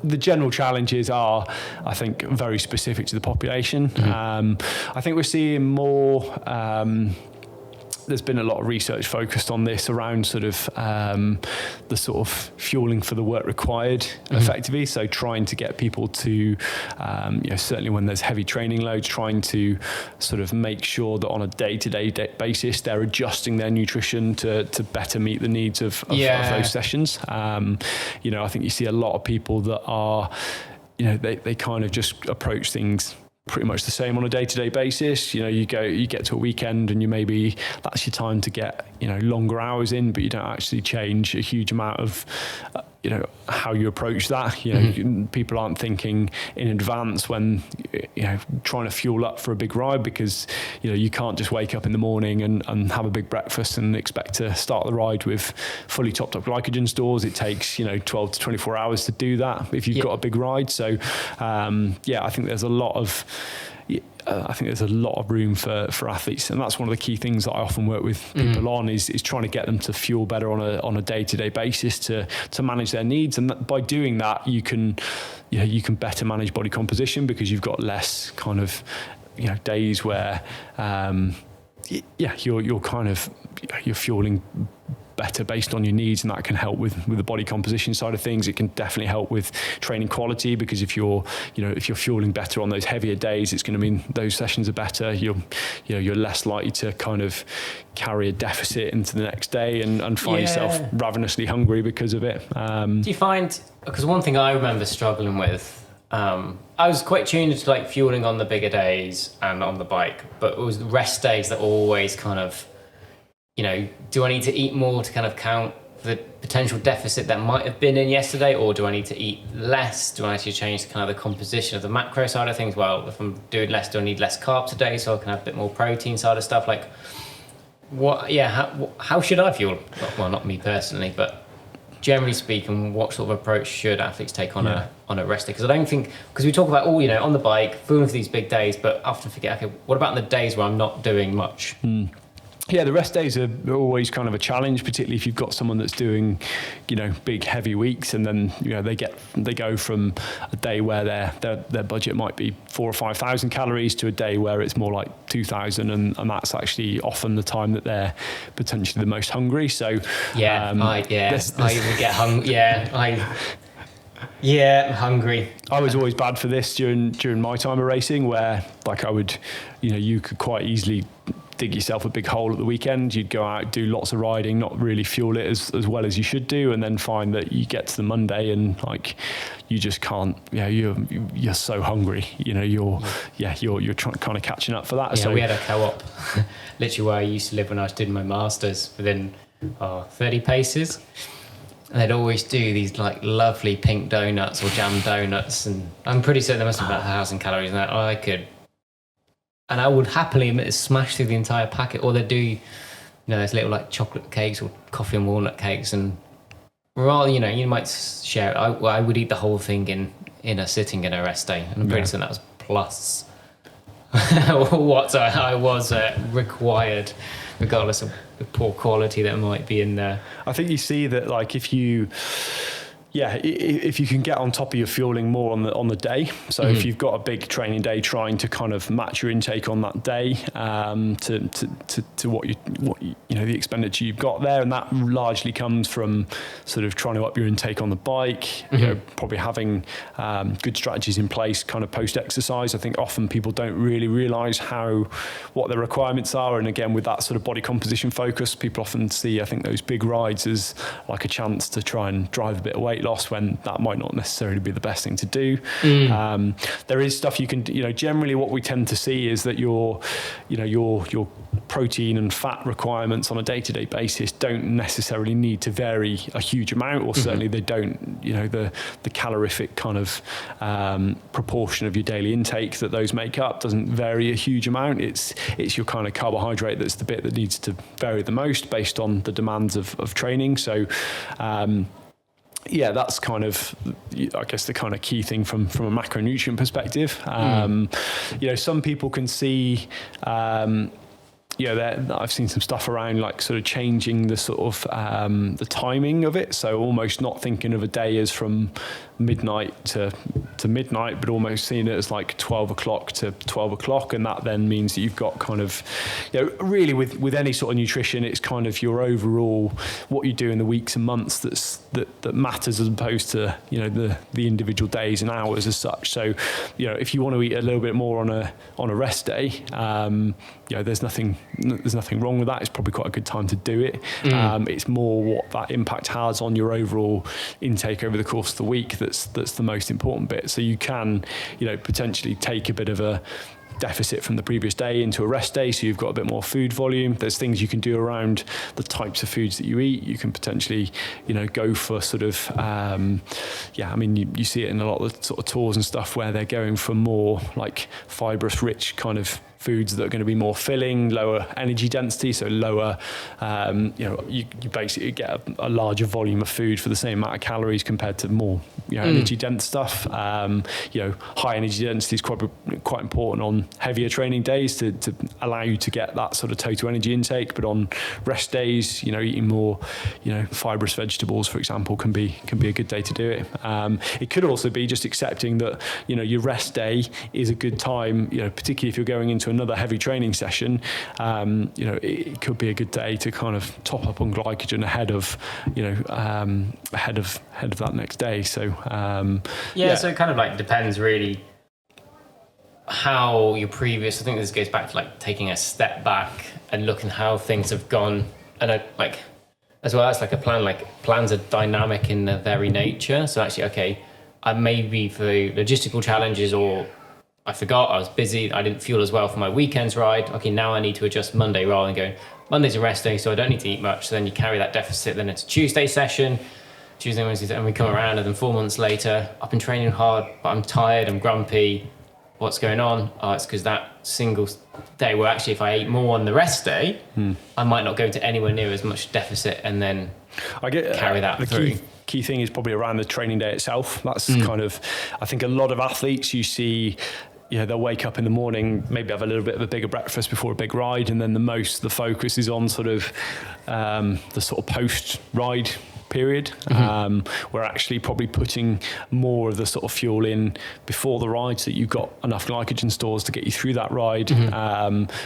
the general challenges are, I think, very specific to the population. I think we're seeing more. There's been a lot of research focused on this around sort of the sort of fueling for the work required effectively. So trying to get people to, certainly when there's heavy training loads, trying to sort of make sure that on a day-to-day basis, they're adjusting their nutrition to better meet the needs of those sessions. I think you see a lot of people that are, they kind of just approach things pretty much the same on a day-to-day basis. You get to a weekend and that's your time to get longer hours in, but you don't actually change a huge amount of how you approach that. People aren't thinking in advance when trying to fuel up for a big ride, because you can't just wake up in the morning and have a big breakfast and expect to start the ride with fully topped up glycogen stores. It takes 12 to 24 hours to do that if you've got a big ride. So I think there's a lot of room for athletes, and that's one of the key things that I often work with people on is trying to get them to fuel better on a day-to-day basis to manage their needs. And by doing that, you can better manage body composition, because you've got less kind of days where you're fueling better based on your needs, and that can help with the body composition side of things. It can definitely help with training quality, because if you're fueling better on those heavier days, it's going to mean those sessions are better. You're less likely to kind of carry a deficit into the next day and find yourself ravenously hungry because of it. Do you find, because one thing I remember struggling with, I was quite tuned to like fueling on the bigger days and on the bike, but it was the rest days that always kind of, do I need to eat more to kind of count the potential deficit that might have been in yesterday, or do I need to eat less? Do I need to change kind of the composition of the macro side of things? Well, if I'm doing less, do I need less carbs today so I can have a bit more protein side of stuff? Like, how should I fuel? Well, not me personally, but generally speaking, what sort of approach should athletes take on a rest day? Because I don't think, because we talk about on the bike, fueling for these big days, but often forget, okay, what about the days where I'm not doing much? Yeah, the rest days are always kind of a challenge, particularly if you've got someone that's doing, big heavy weeks, and then they go from a day where their budget might be 4,000 or 5,000 calories to a day where it's more like 2,000, and that's actually often the time that they're potentially the most hungry. So I would get hungry. I'm hungry. I was always bad for this during my time of racing, where like I would, you could quite easily dig yourself a big hole at the weekend. You'd go out, do lots of riding, not really fuel it as well as you should do, and then find that you get to the Monday and like you just can't. You're so hungry. You're kind of catching up for that. Yeah, so we had a co-op, literally where I used to live when I was doing my masters, within 30 paces. And they'd always do these like lovely pink donuts or jam donuts, and I'm pretty certain there must be about 1,000 calories in that. And I would happily smash through the entire packet. Or they'd do, those little like chocolate cakes or coffee and walnut cakes, and rather, you might share it. I would eat the whole thing in a sitting in a rest day, and I'm pretty certain that was plus what I was required, regardless of the poor quality that might be in there. I think you see that, like, if you can get on top of your fueling more on the day. So if you've got a big training day, trying to kind of match your intake on that day to what the expenditure you've got there, and that largely comes from sort of trying to up your intake on the bike. Probably having good strategies in place, kind of post exercise. I think often people don't really realise what their requirements are, and again with that sort of body composition focus, people often see, I think, those big rides as like a chance to try and drive a bit of weight loss, when that might not necessarily be the best thing to do. There is stuff you can do. Generally what we tend to see is that your protein and fat requirements on a day-to-day basis don't necessarily need to vary a huge amount, or certainly they don't, the calorific kind of proportion of your daily intake that those make up doesn't vary a huge amount. It's your kind of carbohydrate that's the bit that needs to vary the most based on the demands of training. So that's kind of, I guess, the kind of key thing from a macronutrient perspective. Some people can see, I've seen some stuff around like sort of changing the sort of the timing of it. So almost not thinking of a day as from midnight to midnight, but almost seeing it as like 12 o'clock to 12 o'clock. And that then means that you've got kind of, really with any sort of nutrition, it's kind of your overall, what you do in the weeks and months that matters, as opposed to, the individual days and hours as such. So, if you want to eat a little bit more on a rest day, there's nothing wrong with that. It's probably quite a good time to do it. It's more what that impact has on your overall intake over the course of the week that's the most important bit. So you can, potentially take a bit of a deficit from the previous day into a rest day, so you've got a bit more food volume. There's things you can do around the types of foods that you eat. You can potentially, go for sort of, you see it in a lot of the sort of tours and stuff where they're going for more like fibrous rich kind of foods that are going to be more filling, lower energy density, so lower, you basically get a larger volume of food for the same amount of calories compared to more energy dense stuff. High energy density is quite important on heavier training days to allow you to get that sort of total energy intake. But on rest days, eating more, fibrous vegetables, for example, can be a good day to do it. It could also be just accepting that, your rest day is a good time, particularly if you're going into into another heavy training session, it could be a good day to kind of top up on glycogen ahead of that next day. So so it kind of like depends really how your previous. I think this goes back to like taking a step back and looking how things have gone, and like as well as like a plan. Like plans are dynamic in their very nature. So actually, okay, I maybe for logistical challenges, or I forgot, I was busy, I didn't fuel as well for my weekend's ride. Okay, now I need to adjust Monday rather than going, Monday's a rest day, so I don't need to eat much. So then you carry that deficit, then it's a Tuesday session, Tuesday, Wednesday, and we come around, and then 4 months later, I've been training hard, but I'm tired, I'm grumpy. What's going on? Oh, it's because that single day where actually if I ate more on the rest day, I might not go into anywhere near as much deficit and then carry that through. Key thing is probably around the training day itself. That's kind of, I think a lot of athletes you see, they'll wake up in the morning, maybe have a little bit of a bigger breakfast before a big ride, and then the focus is on sort of the sort of post-ride period, we're actually probably putting more of the sort of fuel in before the ride so that you've got enough glycogen stores to get you through that ride,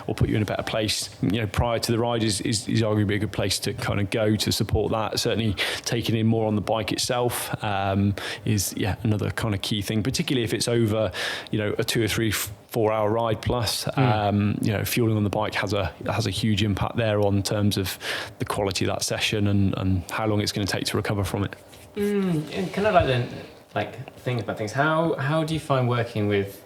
or put you in a better place. Prior to the ride is arguably a good place to kind of go to support that. Certainly taking in more on the bike itself is another kind of key thing, particularly if it's over a 2 or 3 4-hour ride plus. Fueling on the bike has a huge impact there on terms of the quality of that session and how long it's going to take to recover from it. And kind of think about things. How do you find working with,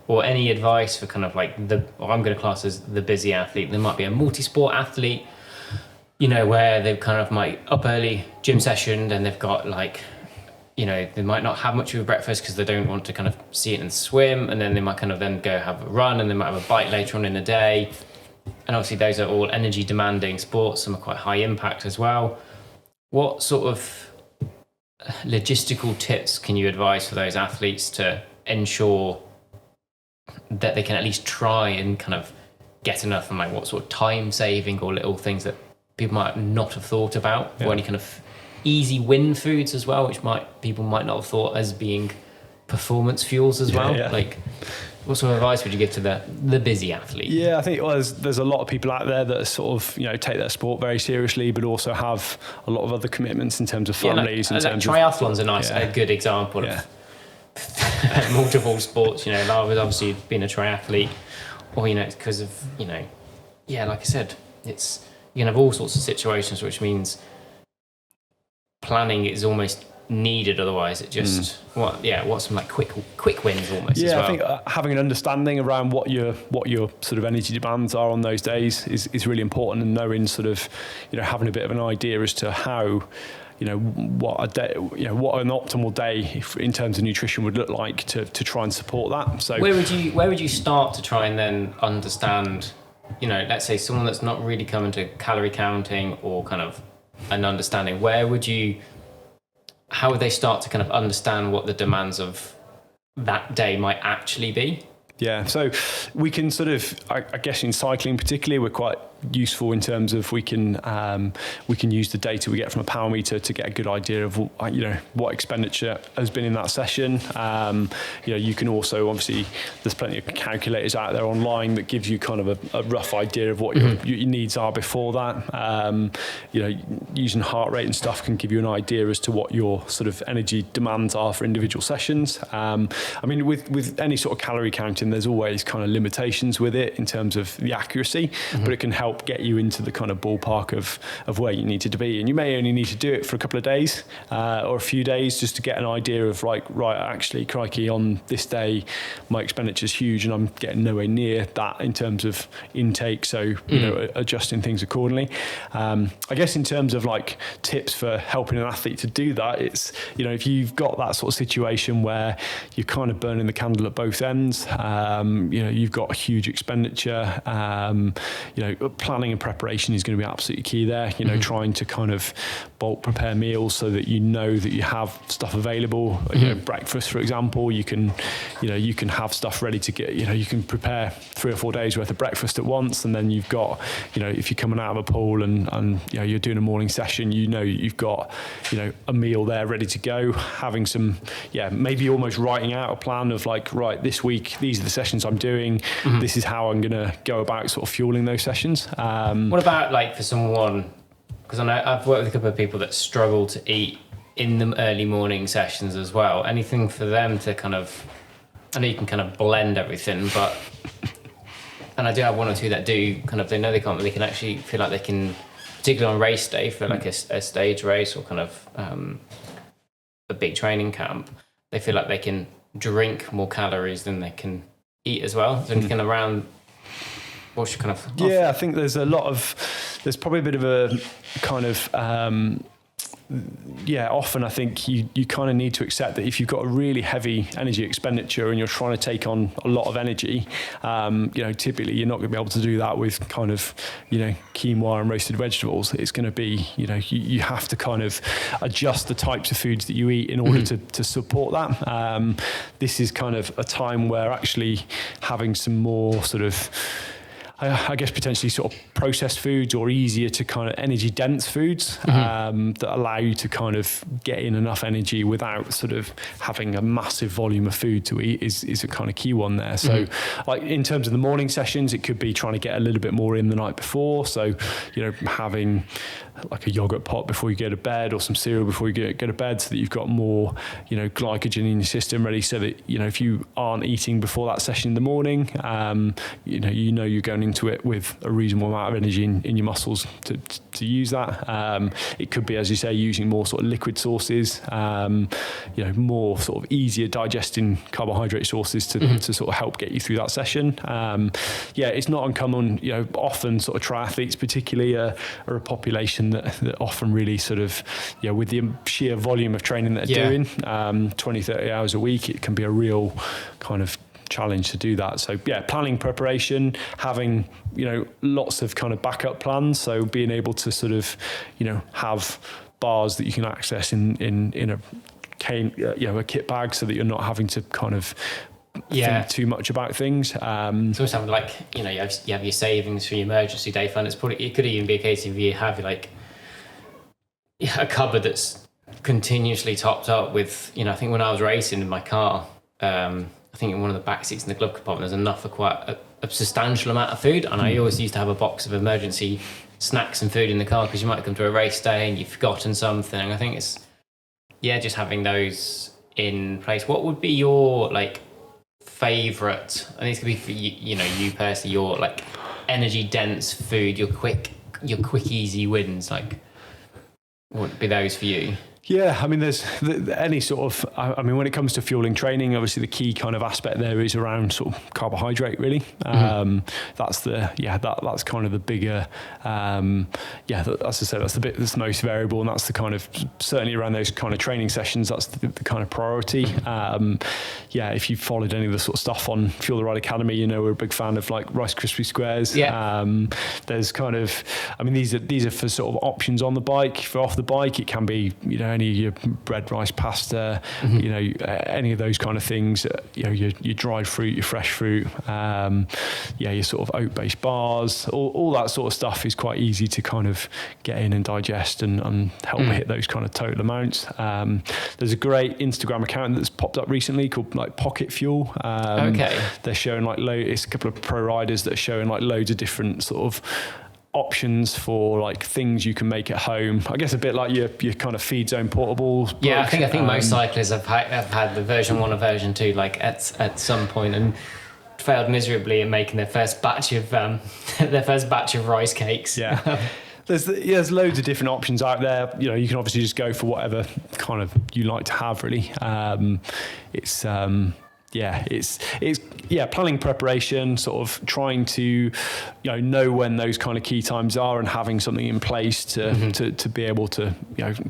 or any advice for kind of like I'm going to class as the busy athlete? There might be a multi-sport athlete, where they kind of might up early gym session, and they've got like, they might not have much of a breakfast because they don't want to kind of see it and swim, and then they might kind of then go have a run, and they might have a bike later on in the day. And obviously those are all energy demanding sports, some are quite high impact as well. What sort of logistical tips can you advise for those athletes to ensure that they can at least try and kind of get enough, and like what sort of time saving or little things that people might not have thought about, or any kind of easy win foods as well, which people might not have thought as being performance fuels as well. Like, what sort of advice would you give to the busy athlete? I think there's a lot of people out there that are sort of take their sport very seriously, but also have a lot of other commitments in terms of families. Triathlon's a good example of multiple sports. I was obviously been a triathlete, or because of like I said, it's you can have all sorts of situations, which means planning is almost needed, otherwise it just what's some like quick wins almost as well. I think having an understanding around what your sort of energy demands are on those days is really important, and knowing sort of having a bit of an idea as to how what a day, what an optimal day in terms of nutrition would look like to try and support that. So where would you start to try and then understand, let's say someone that's not really coming to calorie counting or kind of an understanding, how would they start to kind of understand what the demands of that day might actually be? So we can sort of, I guess in cycling particularly, we're quite useful in terms of we can use the data we get from a power meter to get a good idea of what expenditure has been in that session. You can also, obviously there's plenty of calculators out there online that gives you kind of a rough idea of what your needs are before that. Using heart rate and stuff can give you an idea as to what your sort of energy demands are for individual sessions. With any sort of calorie counting, there's always kind of limitations with it in terms of the accuracy, but it can help get you into the kind of ballpark of where you need to be. And you may only need to do it for a couple of days or a few days just to get an idea of like, right, actually, crikey, on this day my expenditure's huge and I'm getting nowhere near that in terms of intake, so adjusting things accordingly. I guess in terms of like tips for helping an athlete to do that, it's if you've got that sort of situation where you're kind of burning the candle at both ends, you've got a huge expenditure, planning and preparation is going to be absolutely key there. You know, trying to kind of bulk prepare meals so that you know that you have stuff available. You know, breakfast, for example, you can have stuff ready to get. You know, you can prepare 3 or 4 days worth of breakfast at once, and then you've got, you know, if you're coming out of a pool and you know you're doing a morning session, you know you've got, you know, a meal there ready to go. Having some, maybe almost writing out a plan of like, right, this week these are the sessions I'm doing. This is how I'm going to go about sort of fueling those sessions. What about like for someone, because I know I've worked with a couple of people that struggle to eat in the early morning sessions as well. Anything for them to kind of, I know you can kind of blend everything, but, and I do have one or two that do kind of, they know they can't, but they can actually feel like they can, particularly on race day for like a stage race or kind of a big training camp, they feel like they can drink more calories than they can eat as well. So anything around, what's your kind of... Yeah, I think there's there's probably a bit of a kind of... often I think you kind of need to accept that if you've got a really heavy energy expenditure and you're trying to take on a lot of energy, you know, typically you're not going to be able to do that with kind of, you know, quinoa and roasted vegetables. It's going to be, you know, you have to kind of adjust the types of foods that you eat in order to support that. This is kind of a time where actually having some more sort of, I guess potentially sort of processed foods or easier to kind of energy dense foods that allow you to kind of get in enough energy without sort of having a massive volume of food to eat is a kind of key one there. So like in terms of the morning sessions, it could be trying to get a little bit more in the night before. So, you know, having like a yogurt pot before you go to bed or some cereal before you go to bed so that you've got more, you know, glycogen in your system ready so that, you know, if you aren't eating before that session in the morning, you know you're going into it with a reasonable amount of energy in your muscles to use that. It could be, as you say, using more sort of liquid sources, you know, more sort of easier digesting carbohydrate sources to sort of help get you through that session. It's not uncommon, you know, often sort of triathletes particularly are a population that often really sort of, you know, with the sheer volume of training that they're doing, 20, 30 hours a week, it can be a real kind of challenge to do that. So planning, preparation, having, you know, lots of kind of backup plans. So being able to sort of, you know, have bars that you can access in a cane, you know, a kit bag so that you're not having to kind of think too much about things. It's almost something like, you know, you have your savings for your emergency day fund. It could even be a case of you have like a cupboard that's continuously topped up with, you know, I think when I was racing in my car, I think in one of the back seats in the glove compartment, there's enough for quite a substantial amount of food. And I always used to have a box of emergency snacks and food in the car because you might come to a race day and you've forgotten something. I think it's, just having those in place. What would be your like favourite, I think it's going to be for you personally, your like energy dense food, your quick easy wins, like what would be those for you? Yeah, I mean, there's any sort of, I mean, when it comes to fueling training, obviously the key kind of aspect there is around sort of carbohydrate, really. That's that's kind of the bigger, as I said, that's the bit that's most variable, and that's the kind of, certainly around those kind of training sessions, that's the kind of priority. If you've followed any of the sort of stuff on Fuel the Ride Academy, you know, we're a big fan of like Rice Krispie Squares. There's kind of, I mean, these are for sort of options on the bike. For off the bike, it can be, you know, any of your bread, rice, pasta, you know, any of those kind of things, you know, your dried fruit, your fresh fruit, your sort of oat-based bars, all that sort of stuff is quite easy to kind of get in and digest and help hit those kind of total amounts. There's a great Instagram account that's popped up recently called like Pocket Fuel. They're showing like it's a couple of pro riders that are showing like loads of different sort of options for like things you can make at home. I guess a bit like your kind of Feed Zone portables. I think most cyclists have had the version 1 or version 2 like at some point and failed miserably at making their first batch of rice cakes. There's loads of different options out there. You know, you can obviously just go for whatever kind of you like to have, really. it's planning preparation, sort of trying to know when those kind of key times are, and having something in place to be able to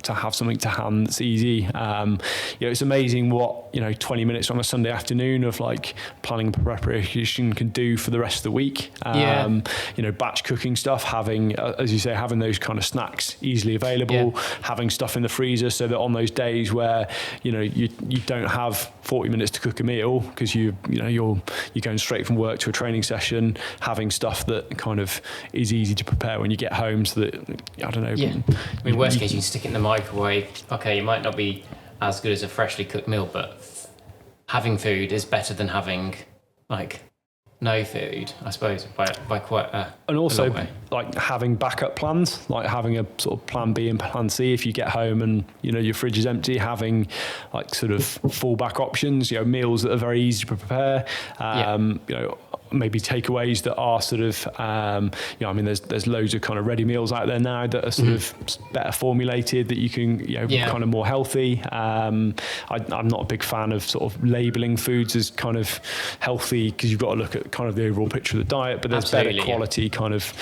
to have something to hand that's easy. It's amazing what 20 minutes on a Sunday afternoon of like planning preparation can do for the rest of the week. Batch cooking stuff, having as you say, having those kind of snacks easily available, having stuff in the freezer so that on those days where you don't have 40 minutes to cook a meal because you're going straight from work to a training session, having stuff that kind of is easy to prepare when you get home, so that I don't know. Yeah. I mean, worst case, you can stick it in the microwave. Okay, it might not be as good as a freshly cooked meal, but having food is better than having like no food, I suppose, by quite a and also a long way. Like having backup plans, like having a sort of plan B and plan C if you get home and your fridge is empty, having like sort of fallback options, meals that are very easy to prepare, maybe takeaways that are sort of I mean there's loads of kind of ready meals out there now that are sort of better formulated, that you can kind of more healthy. I'm not a big fan of sort of labeling foods as kind of healthy, because you've got to look at kind of the overall picture of the diet, but there's better quality kind of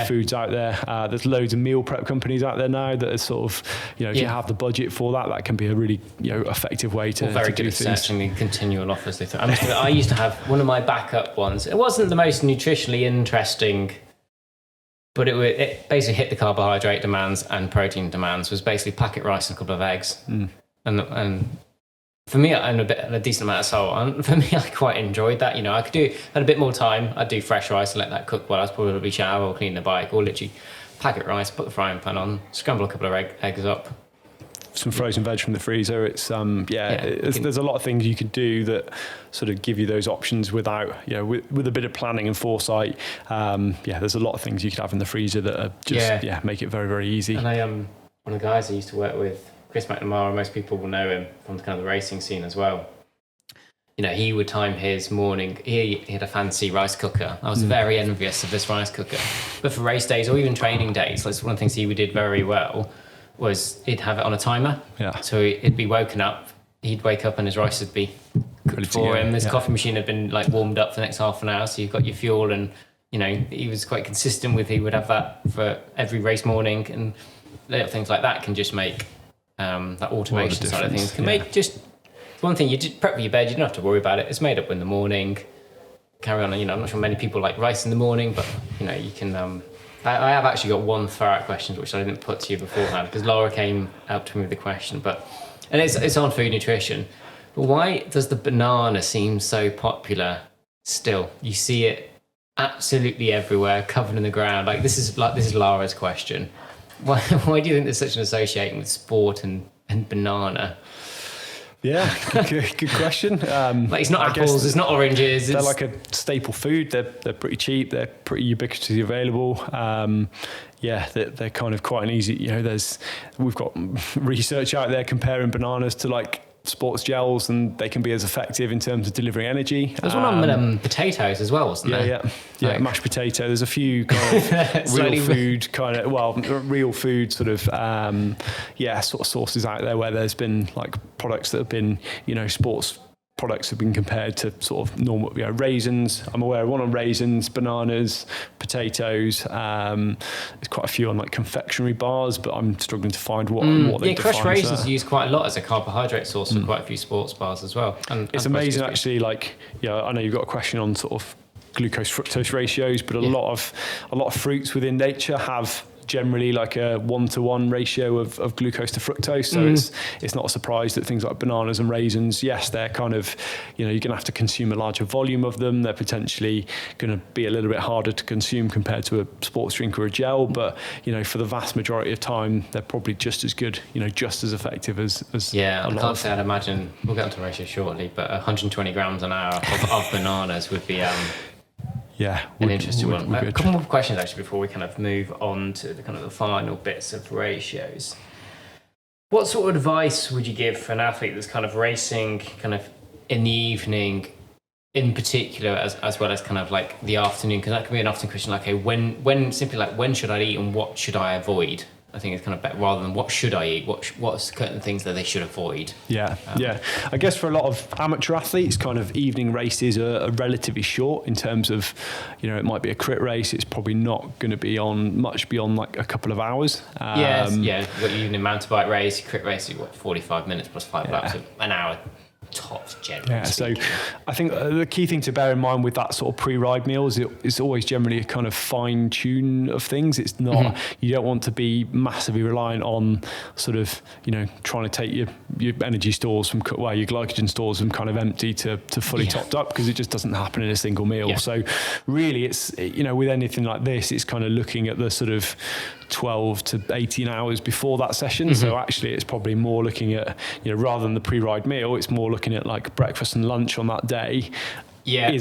foods out there. There's loads of meal prep companies out there now that are sort of if you have the budget for that can be a really effective way to very to good do at things. searching the continual offers. I used to have one of my backup ones. It wasn't the most nutritionally interesting, but it basically hit the carbohydrate demands and protein demands. Was basically packet rice and a couple of eggs, and for me, I'm a decent amount of salt. And for me, I quite enjoyed that. I could had a bit more time. I'd do fresh rice and let that cook while I was probably shower or clean the bike, or literally packet rice, put the frying pan on, scramble a couple of eggs up. Some frozen veg from the freezer. It's there's a lot of things you can do that sort of give you those options without with a bit of planning and foresight. There's a lot of things you could have in the freezer that are just make it very, very easy. And I one of the guys I used to work with, Chris McNamara, most people will know him from the kind of the racing scene as well. He would time his morning. He had a fancy rice cooker. I was very envious of this rice cooker. But for race days or even training days, that's one of the things he did very well, was he'd have it on a timer. Yeah. So he'd be woken up. He'd wake up and his rice would be cooked for him. His coffee machine had been like warmed up for the next half an hour. So you've got your fuel, and he was quite consistent with. He would have that for every race morning, and little things like that can just make that automation side of things can make just one thing. You just prep for your bed. You don't have to worry about it. It's made up in the morning. Carry on. I'm not sure many people like rice in the morning, but you can. I have actually got one throw-out question which I didn't put to you beforehand, because Laura came out to me with the question, and it's on food nutrition. But why does the banana seem so popular still? You see it absolutely everywhere, covered in the ground. This is Laura's question. Why do you think there's such an association with sport and banana? Yeah, good question. It's not apples, it's not oranges. They're like a staple food. They're pretty cheap. They're pretty ubiquitously available. They're kind of quite an easy. We've got research out there comparing bananas to like sports gels, and they can be as effective in terms of delivering energy. There's one on potatoes as well, wasn't there? Yeah, mashed potato. There's a few kind of real food real food sort of sort of sources out there where there's been like products that have been sports products have been compared to sort of normal raisins. I'm aware of one on raisins, bananas, potatoes. There's quite a few on like confectionery bars, but I'm struggling to find what they define. Crushed raisins are used quite a lot as a carbohydrate source for quite a few sports bars as well. It's amazing actually. I know you've got a question on sort of glucose fructose ratios, but a lot of fruits within nature have generally like a 1-to-1 ratio of glucose to fructose. So it's not a surprise that things like bananas and raisins, yes, they're kind of, you're going to have to consume a larger volume of them. They're potentially going to be a little bit harder to consume compared to a sports drink or a gel. But, for the vast majority of time, they're probably just as good, just as effective as I can't say I'd imagine, we'll get onto ratios shortly, but 120 grams an hour of bananas would be... an interesting one. A couple more questions actually before we kind of move on to the kind of the final bits of ratios. What sort of advice would you give for an athlete that's kind of racing kind of in the evening, in particular, as well as kind of like the afternoon? Because that can be an often question, like, okay, when should I eat and what should I avoid? I think it's kind of better rather than what should I eat, what's certain things that they should avoid. Yeah. I guess for a lot of amateur athletes, kind of evening races are relatively short in terms of, it might be a crit race. It's probably not going to be on much beyond like a couple of hours. You've got your evening mountain bike race, your crit race, you've got 45 minutes plus 5 laps, so an hour tops generally. Yeah, so I think the key thing to bear in mind with that sort of pre-ride meal is it's always generally a kind of fine tune of things. It's not, you don't want to be massively reliant on sort of, trying to take your energy stores from, your glycogen stores from kind of empty to fully topped up, because it just doesn't happen in a single meal. Yeah. So really it's, with anything like this, it's kind of looking at the sort of 12 to 18 hours before that session. So actually it's probably more looking at, rather than the pre-ride meal, it's more looking at like breakfast and lunch on that day. Yeah.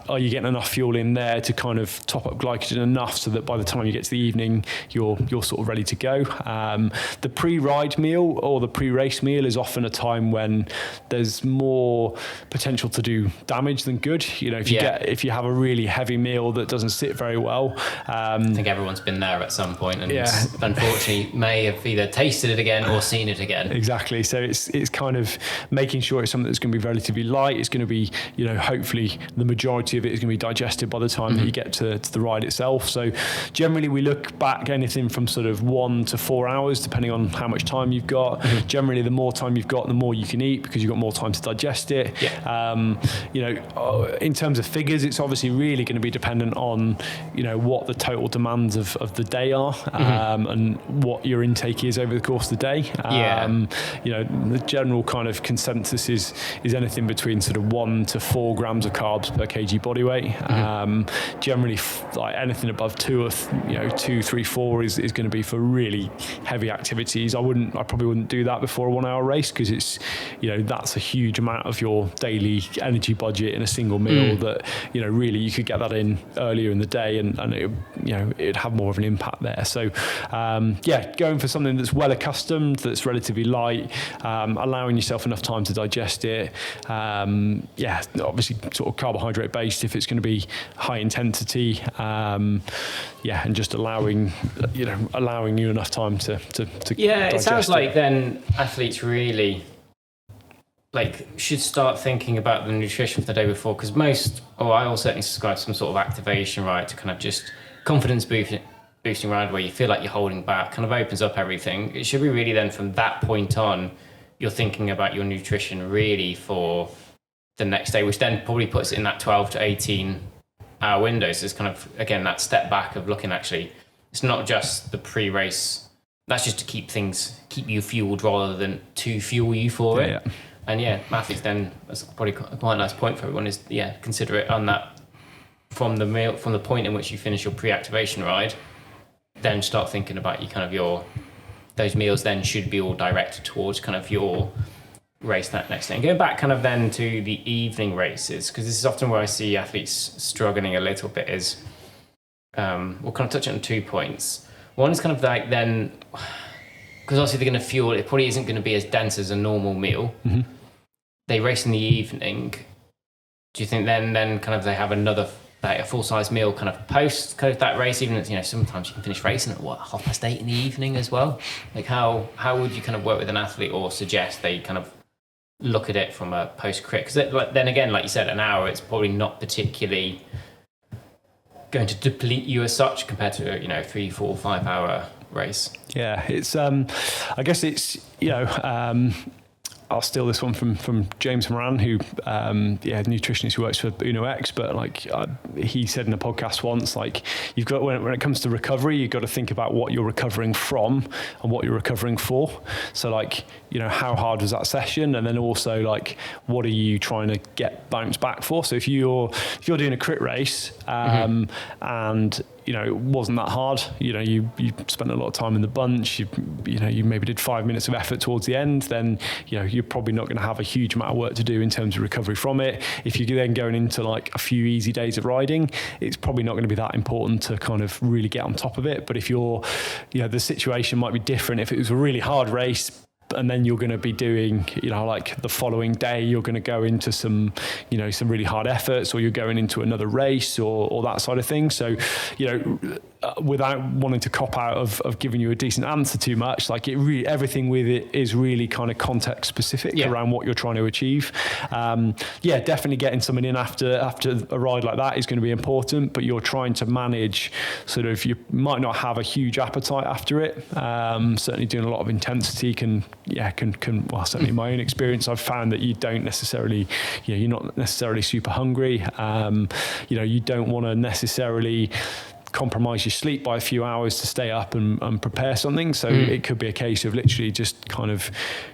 Are you getting enough fuel in there to kind of top up glycogen enough so that by the time you get to the evening, you're sort of ready to go? The pre-ride meal or the pre-race meal is often a time when there's more potential to do damage than good. If you have a really heavy meal that doesn't sit very well. I think everyone's been there at some point and unfortunately may have either tasted it again or seen it again. Exactly. So it's kind of making sure it's something that's going to be relatively light. It's going to be, hopefully the majority of it is going to be digested by the time that you get to the ride itself. So generally we look back anything from sort of 1 to 4 hours, depending on how much time you've got. Generally, the more time you've got, the more you can eat because you've got more time to digest it. In terms of figures, it's obviously really going to be dependent on, what the total demands of the day are and what your intake is over the course of the day. The general kind of consensus is anything between sort of 1 to 4 grams of carbs per kg body weight. Generally, like anything above 2, 3, 4 is going to be for really heavy activities. I probably wouldn't do that before a 1 hour race because it's, that's a huge amount of your daily energy budget in a single meal that, really you could get that in earlier in the day and it'd have more of an impact there. So, going for something that's well accustomed, that's relatively light, allowing yourself enough time to digest it. Obviously sort of carbohydrate based if it's going to be high intensity, and just allowing you enough time to it sounds like then athletes really should start thinking about the nutrition for the day before, because I will certainly subscribe to some sort of activation, right, to kind of just confidence boosting ride where you feel like you're holding back, kind of opens up everything. It should be really then from that point on you're thinking about your nutrition really for the next day, which then probably puts it in that 12 to 18 hour window. So it's kind of, again, that step back of looking, actually, it's not just the pre-race. That's just to keep you fueled rather than to fuel you for it. Yeah. And athletes then, that's probably quite a nice point for everyone is, consider it on that from the point in which you finish your pre-activation ride, then start thinking about those meals then should be all directed towards kind of your race that next day. And going back kind of then to the evening races, because this is often where I see athletes struggling a little bit, is we'll kind of touch on 2 points. One is kind of like then, because obviously they're going to fuel, it probably isn't going to be as dense as a normal meal. They race in the evening. Do you think then kind of they have another a full-size meal kind of post kind of that race, even if sometimes you can finish racing at 8:30 in the evening as well? Like how would you kind of work with an athlete or suggest they kind of look at it from a post-crit? Because then again, like you said, an hour, it's probably not particularly going to deplete you as such compared to 3, 4, 5 hour race. It's I guess it's I'll steal this one from James Moran, who nutritionist who works for Uno X, but he said in a podcast once, you've got when it comes to recovery, you've got to think about what you're recovering from and what you're recovering for. So how hard was that session, and then also what are you trying to get bounce back for? So if you're doing a crit race and it wasn't that hard, you spent a lot of time in the bunch, you maybe did 5 minutes of effort towards the end, then you're probably not going to have a huge amount of work to do in terms of recovery from it. If you're then going into a few easy days of riding, it's probably not going to be that important to kind of really get on top of it. But if the situation might be different. If it was a really hard race, and then you're going to be doing, the following day, you're going to go into some really hard efforts, or you're going into another race or that side of things. So, without wanting to cop out of giving you a decent answer too much, like everything with it is really kind of context specific around what you're trying to achieve. Definitely getting someone in after a ride like that is going to be important, but you're trying to manage sort of, you might not have a huge appetite after it. Certainly doing a lot of intensity can certainly in my own experience, I've found that you don't necessarily, you're not necessarily super hungry. You don't want to necessarily compromise your sleep by a few hours to stay up and prepare something. So it could be a case of literally just kind of,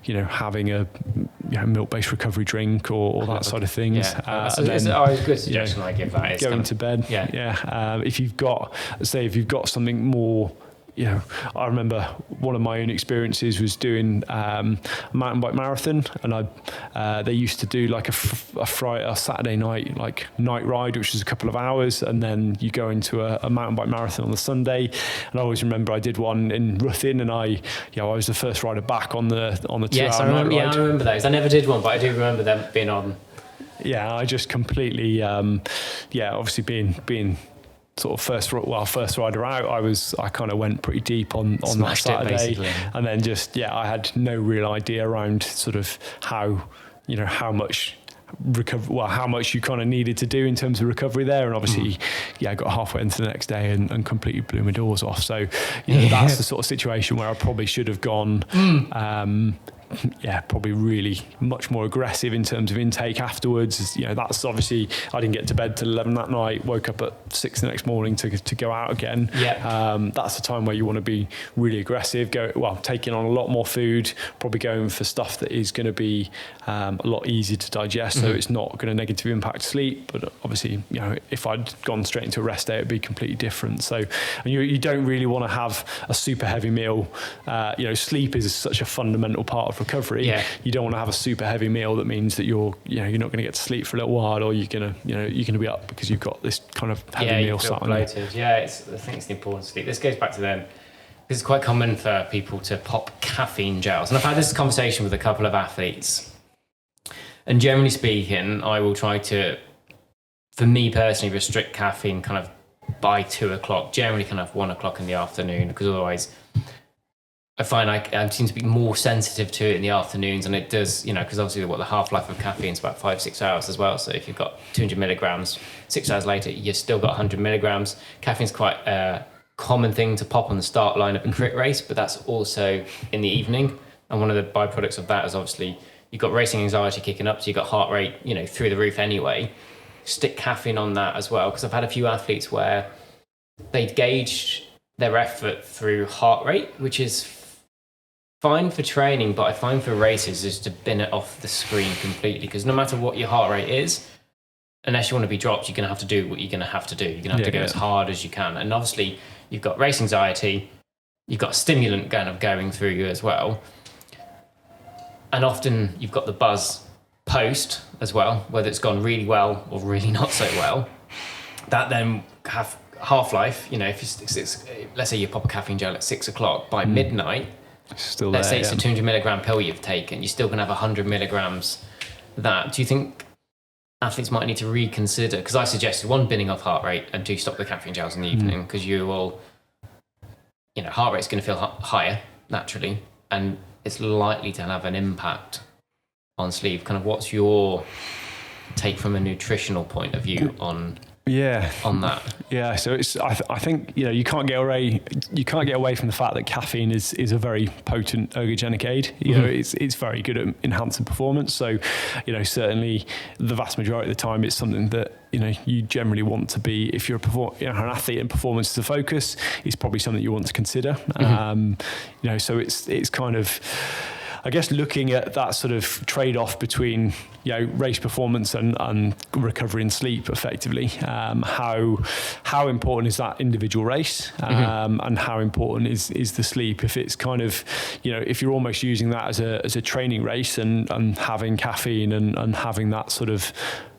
having a milk-based recovery drink or that side of things. That's a good suggestion I give that. Going to bed. If you've got something more, I remember one of my own experiences was doing a mountain bike marathon, and they used to do like a Friday or Saturday night, like night ride, which was a couple of hours, and then you go into a mountain bike marathon on the Sunday. And I always remember I did one in Ruthin, and I was the first rider back on the 2 hour night ride. I remember those. I never did one, but I do remember them being on. Yeah, I just completely, obviously being sort of first rider out, I kind of went pretty deep on that Saturday, and then I had no real idea around sort of how much how much you kind of needed to do in terms of recovery there, and obviously I got halfway into the next day and completely blew my doors off. So that's the sort of situation where I probably should have gone probably really much more aggressive in terms of intake afterwards. That's obviously, I didn't get to bed till 11 that night, woke up at 6 the next morning to go out again. That's the time where you want to be really aggressive, taking on a lot more food, probably going for stuff that is going to be a lot easier to digest, so it's not going to negatively impact sleep. But obviously, if I'd gone straight into a rest day, it'd be completely different. So you don't really want to have a super heavy meal. Sleep is such a fundamental part of recovery. You don't want to have a super heavy meal that means that you're not going to get to sleep for a little while, or you're going to be up because you've got this kind of heavy meal sat on you. I think it's the importance of sleep. This goes back to them. It's quite common for people to pop caffeine gels, and I've had this conversation with a couple of athletes. And generally speaking, I will try to, for me personally, restrict caffeine kind of by 2 o'clock, generally kind of 1 o'clock in the afternoon, because otherwise I find I seem to be more sensitive to it in the afternoons, and it does, because obviously the half-life of caffeine is about 5-6 hours as well. So if you've got 200 milligrams, 6 hours later, you've still got 100 milligrams. Caffeine's quite a common thing to pop on the start line of a crit race, but that's also in the evening. And one of the byproducts of that is obviously you've got racing anxiety kicking up, so you've got heart rate, through the roof anyway. Stick caffeine on that as well, because I've had a few athletes where they gauge their effort through heart rate, which is fine for training, but I find for races is to bin it off the screen completely, because no matter what your heart rate is, unless you want to be dropped, you're going to have to do what you're going to have to do. You're going to have to go as hard as you can. And obviously, you've got race anxiety, you've got a stimulant kind of going through you as well. And often you've got the buzz post as well, whether it's gone really well or really not so well. That then have half-life, if let's say you pop a caffeine gel at 6 o'clock, by midnight, still let's say it's a 200 milligram pill you've taken, you're still going to have 100 milligrams that. Do you think athletes might need to reconsider? Because I suggested 1, binning off heart rate, and 2, stop the caffeine gels in the evening, because you will, heart rate's going to feel higher naturally, and it's likely to have an impact on sleep. Kind of what's your take from a nutritional point of view on that? So it's I think you can't get away from the fact that caffeine is a very potent ergogenic aid. It's very good at enhancing performance. So certainly the vast majority of the time it's something that you generally want to be, if you're an athlete and performance is a focus, it's probably something you want to consider. So it's kind of, I guess, looking at that sort of trade-off between race performance and recovery and sleep effectively. How important is that individual race, and how important is the sleep? If it's kind of, if you're almost using that as a training race and having caffeine and having that sort of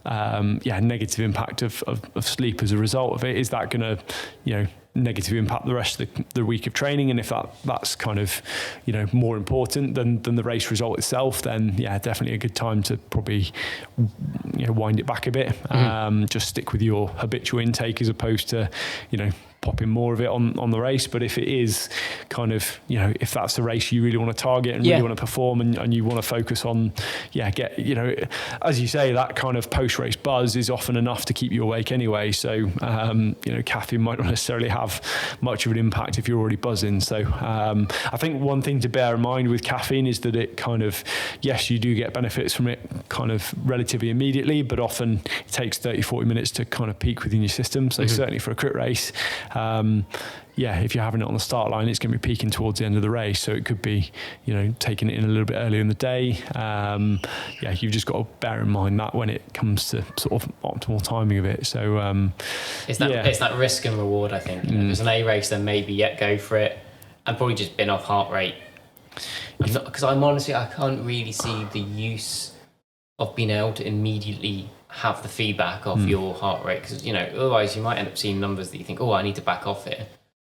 negative impact of sleep as a result of it, is that going to negatively impact the rest of the week of training? And if that's kind of more important than the race result itself, then definitely a good time to probably wind it back a bit. Just stick with your habitual intake as opposed to pop in more of it on the race. But if it is kind of, if that's the race you really want to target and really want to perform and you want to focus on, get, as you say, that kind of post-race buzz is often enough to keep you awake anyway. So, caffeine might not necessarily have much of an impact if you're already buzzing. So I think one thing to bear in mind with caffeine is that it kind of, yes, you do get benefits from it kind of relatively immediately, but often it takes 30-40 minutes to kind of peak within your system. So certainly for a crit race, if you're having it on the start line, it's going to be peaking towards the end of the race. So it could be, taking it in a little bit earlier in the day. You've just got to bear in mind that when it comes to sort of optimal timing of it. So it's that risk and reward, I think. If it's an A race, then maybe go for it, and probably just bin off heart rate. Because I'm honestly, I can't really see the use of being able to immediately have the feedback of your heart rate, because otherwise you might end up seeing numbers that you think, I need to back off it,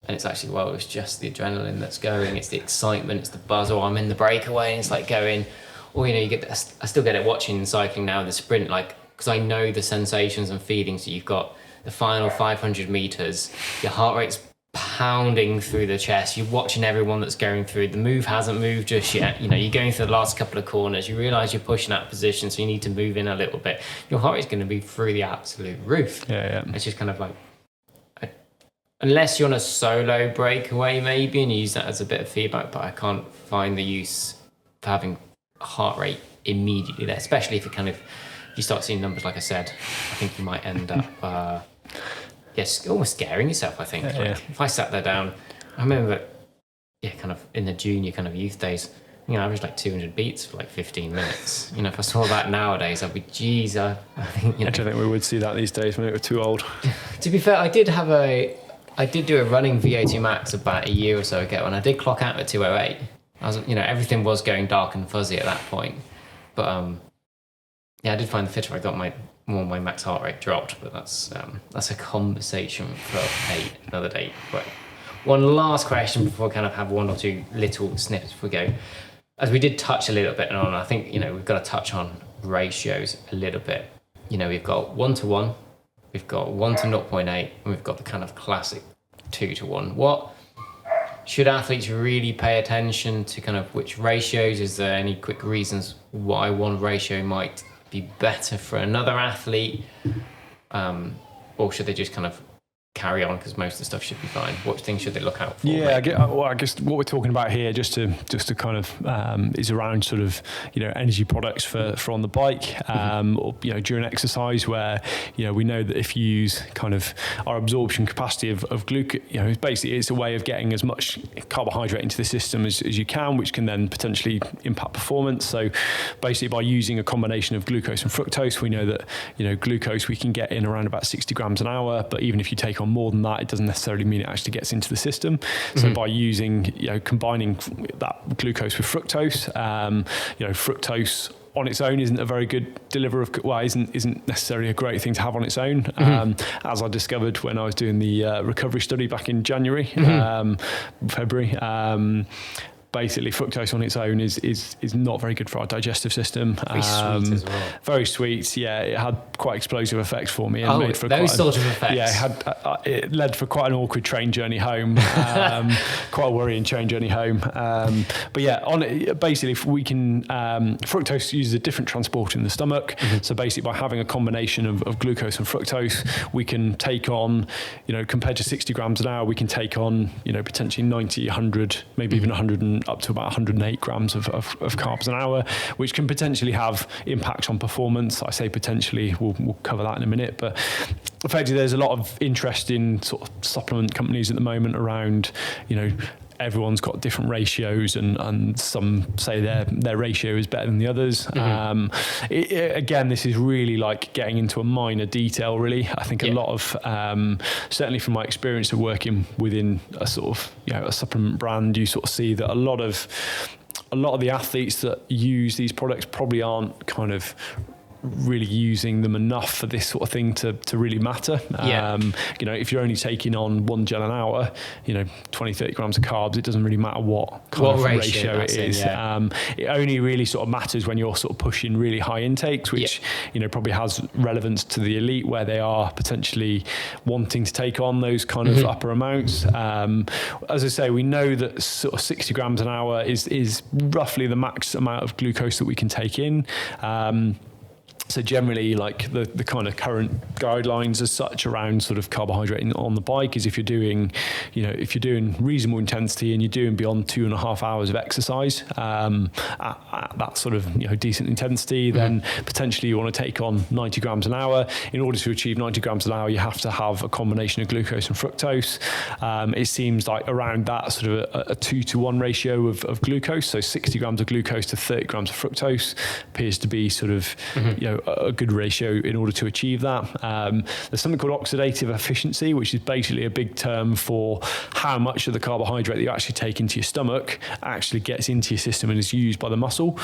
and it's actually, it's just the adrenaline that's going, it's the excitement, it's the buzz, or I'm in the breakaway and it's like going, or you get, I still get it watching cycling now, the sprint, like, because I know the sensations and feelings that you've got. The final 500 meters, your heart rate's pounding through the chest, you're watching everyone that's going through, the move hasn't moved just yet, you're going through the last couple of corners, you realise you're pushing out position, so you need to move in a little bit, your heart rate's going to be through the absolute roof. It's just kind of like, unless you're on a solo breakaway maybe and you use that as a bit of feedback, but I can't find the use for having heart rate immediately there, especially if you start seeing numbers like I said. I think you might end up almost scaring yourself, I think. If I sat there down, I remember, kind of in the junior kind of youth days, I averaged like 200 beats for like 15 minutes. If I saw that nowadays, I'd be, geez, I think, I don't think we would see that these days. Maybe we're too old. To be fair, I did do a running VO2 max about a year or so ago, and I did clock out at 208. I was, everything was going dark and fuzzy at that point. But, I did find the fitter I got, my max heart rate dropped, but that's a conversation for another day. Right. One last question before we kind of have one or two little snippets before we go. As we did touch a little bit on, I think, we've got to touch on ratios a little bit. We've got 1-to-1, we've got 1-to-0.8, and we've got the kind of classic 2-to-1. What should athletes really pay attention to, kind of which ratios? Is there any quick reasons why one ratio might be better for another athlete, or should they just kind of carry on because most of the stuff should be fine? What things should they look out for? I guess what we're talking about here, just to kind of is around sort of energy products for on the bike, or during exercise, where we know that if you use kind of our absorption capacity of glucose, basically it's a way of getting as much carbohydrate into the system as you can, which can then potentially impact performance. So basically by using a combination of glucose and fructose, we know that glucose we can get in around about 60 grams an hour, but even if you take on more than that, it doesn't necessarily mean it actually gets into the system. So by using, combining that glucose with fructose, fructose on its own isn't a very good deliverer of, isn't necessarily a great thing to have on its own. As I discovered when I was doing the recovery study back in January, February, basically fructose on its own is not very good for our digestive system. Very sweet as well. Very sweet, it had quite explosive effects for me. And made for those sort of effects. It led for quite an awkward train journey home, quite a worrying train journey home. Basically if we can, fructose uses a different transport in the stomach. So basically by having a combination of glucose and fructose, we can take on, compared to 60 grams an hour, we can take on, potentially 90, 100, maybe even 100 and up to about 108 grams of carbs an hour, which can potentially have impacts on performance. I say potentially, we'll cover that in a minute, but effectively there's a lot of interest in sort of supplement companies at the moment around, everyone's got different ratios and some say their ratio is better than the others. Again, this is really like getting into a minor detail, really. I think a lot of, certainly from my experience of working within a sort of, a supplement brand, you sort of see that a lot of the athletes that use these products probably aren't kind of really using them enough for this sort of thing to really matter. You know, if you're only taking on 1 gel an hour, you know, 20, 30 grams of carbs, it doesn't really matter what kind of ratio it is. It only really sort of matters when you're sort of pushing really high intakes, which, you know, probably has relevance to the elite where they are potentially wanting to take on those kind of upper amounts. As I say, we know that sort of 60 grams an hour is roughly the max amount of glucose that we can take in. So generally, like the kind of current guidelines as such around sort of carbohydrate on the bike is if you're doing reasonable intensity and you're doing beyond 2.5 hours of exercise at that sort of, you know, decent intensity, then potentially you want to take on 90 grams an hour. In order to achieve 90 grams an hour, you have to have a combination of glucose and fructose. It seems like around that sort of a 2-to-1 ratio of glucose, so 60 grams of glucose to 30 grams of fructose appears to be sort of, you know, a good ratio in order to achieve that. There's something called oxidative efficiency, which is basically a big term for how much of the carbohydrate that you actually take into your stomach actually gets into your system and is used by the muscle.